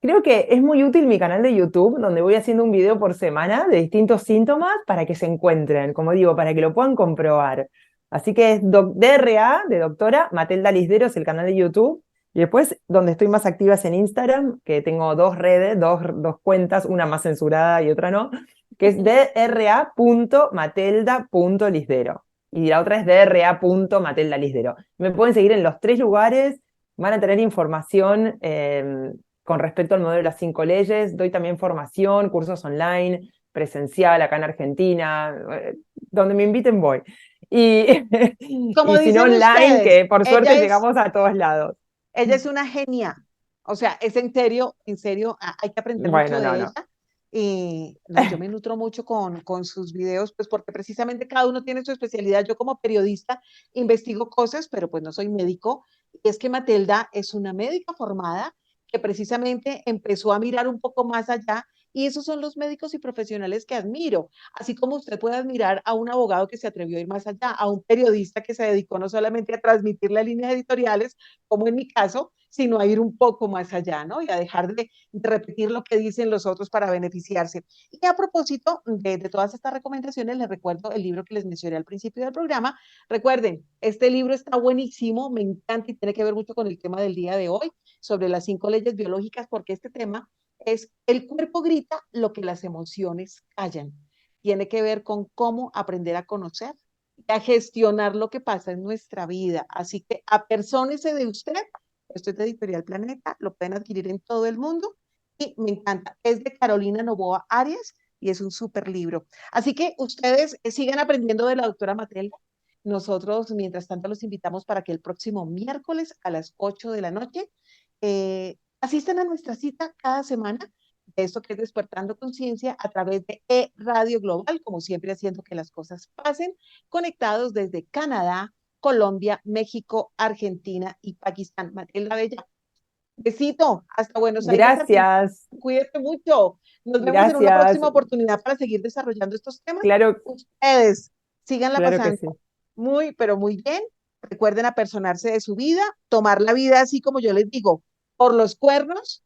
Creo que es muy útil mi canal de YouTube, donde voy haciendo un video por semana de distintos síntomas para que se encuentren, como digo, para que lo puedan comprobar. Así que es DRA, de doctora, Matelda Lisdero es el canal de YouTube. Y después, donde estoy más activa es en Instagram, que tengo dos redes, dos cuentas, una más censurada y otra no, que es dra.matelda.lisdero. Y la otra es dra.matelda.lisdero. Me pueden seguir en los 3 lugares, van a tener información con respecto al modelo de las 5 leyes. Doy también formación, cursos online, presencial acá en Argentina, donde me inviten voy. Y, Como y si no dicen online, ustedes, que por suerte llegamos a todos lados. ella es una genia. O sea, es en serio, hay que aprender mucho Bueno, no, de no. ella. Y no, yo me nutro mucho con sus videos, pues porque precisamente cada uno tiene su especialidad. Yo como periodista investigo cosas, pero pues no soy médico. Y es que Matilda es una médica formada que precisamente empezó a mirar un poco más allá. Y esos son los médicos y profesionales que admiro. Así como usted puede admirar a un abogado que se atrevió a ir más allá, a un periodista que se dedicó no solamente a transmitir las líneas editoriales, como en mi caso, sino a ir un poco más allá, ¿no? Y a dejar de repetir lo que dicen los otros para beneficiarse. Y a propósito de todas estas recomendaciones, les recuerdo el libro que les mencioné al principio del programa. Recuerden, este libro está buenísimo, me encanta y tiene que ver mucho con el tema del día de hoy, sobre las 5 leyes biológicas, porque este tema es el cuerpo grita lo que las emociones callan. Tiene que ver con cómo aprender a conocer y a gestionar lo que pasa en nuestra vida. Así que apersónese de usted. Esto es de Editorial Planeta, lo pueden adquirir en todo el mundo y me encanta. Es de Carolina Novoa Arias y es un súper libro. Así que ustedes sigan aprendiendo de la doctora Matelda. Nosotros, mientras tanto, los invitamos para que el próximo miércoles a las 8 de la noche asistan a nuestra cita cada semana de esto que es Despertando Conciencia a través de Radio Global, como siempre haciendo que las cosas pasen, conectados desde Canadá, Colombia, México, Argentina y Pakistán. Matilda Bella, besito, hasta Buenos Aires, Argentina. Gracias, Cuídate mucho. Nos vemos en una gracias. próxima oportunidad para seguir desarrollando estos temas. Claro, Ustedes síganla claro que pasando sí. muy, pero muy bien. Recuerden apersonarse de su vida, tomar la vida así como yo les digo, por los cuernos.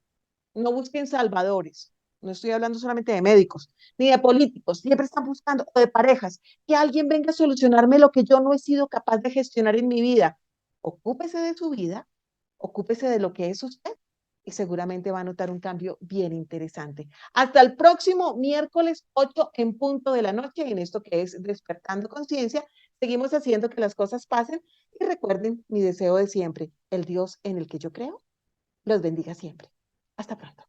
No busquen salvadores. No estoy hablando solamente de médicos, ni de políticos. Siempre están buscando, o de parejas, que alguien venga a solucionarme lo que yo no he sido capaz de gestionar en mi vida. Ocúpese de su vida, ocúpese de lo que es usted y seguramente va a notar un cambio bien interesante. Hasta el próximo miércoles 8 en punto de la noche en esto que es Despertando Conciencia. Seguimos haciendo que las cosas pasen y recuerden mi deseo de siempre, el Dios en el que yo creo, los bendiga siempre. Hasta pronto.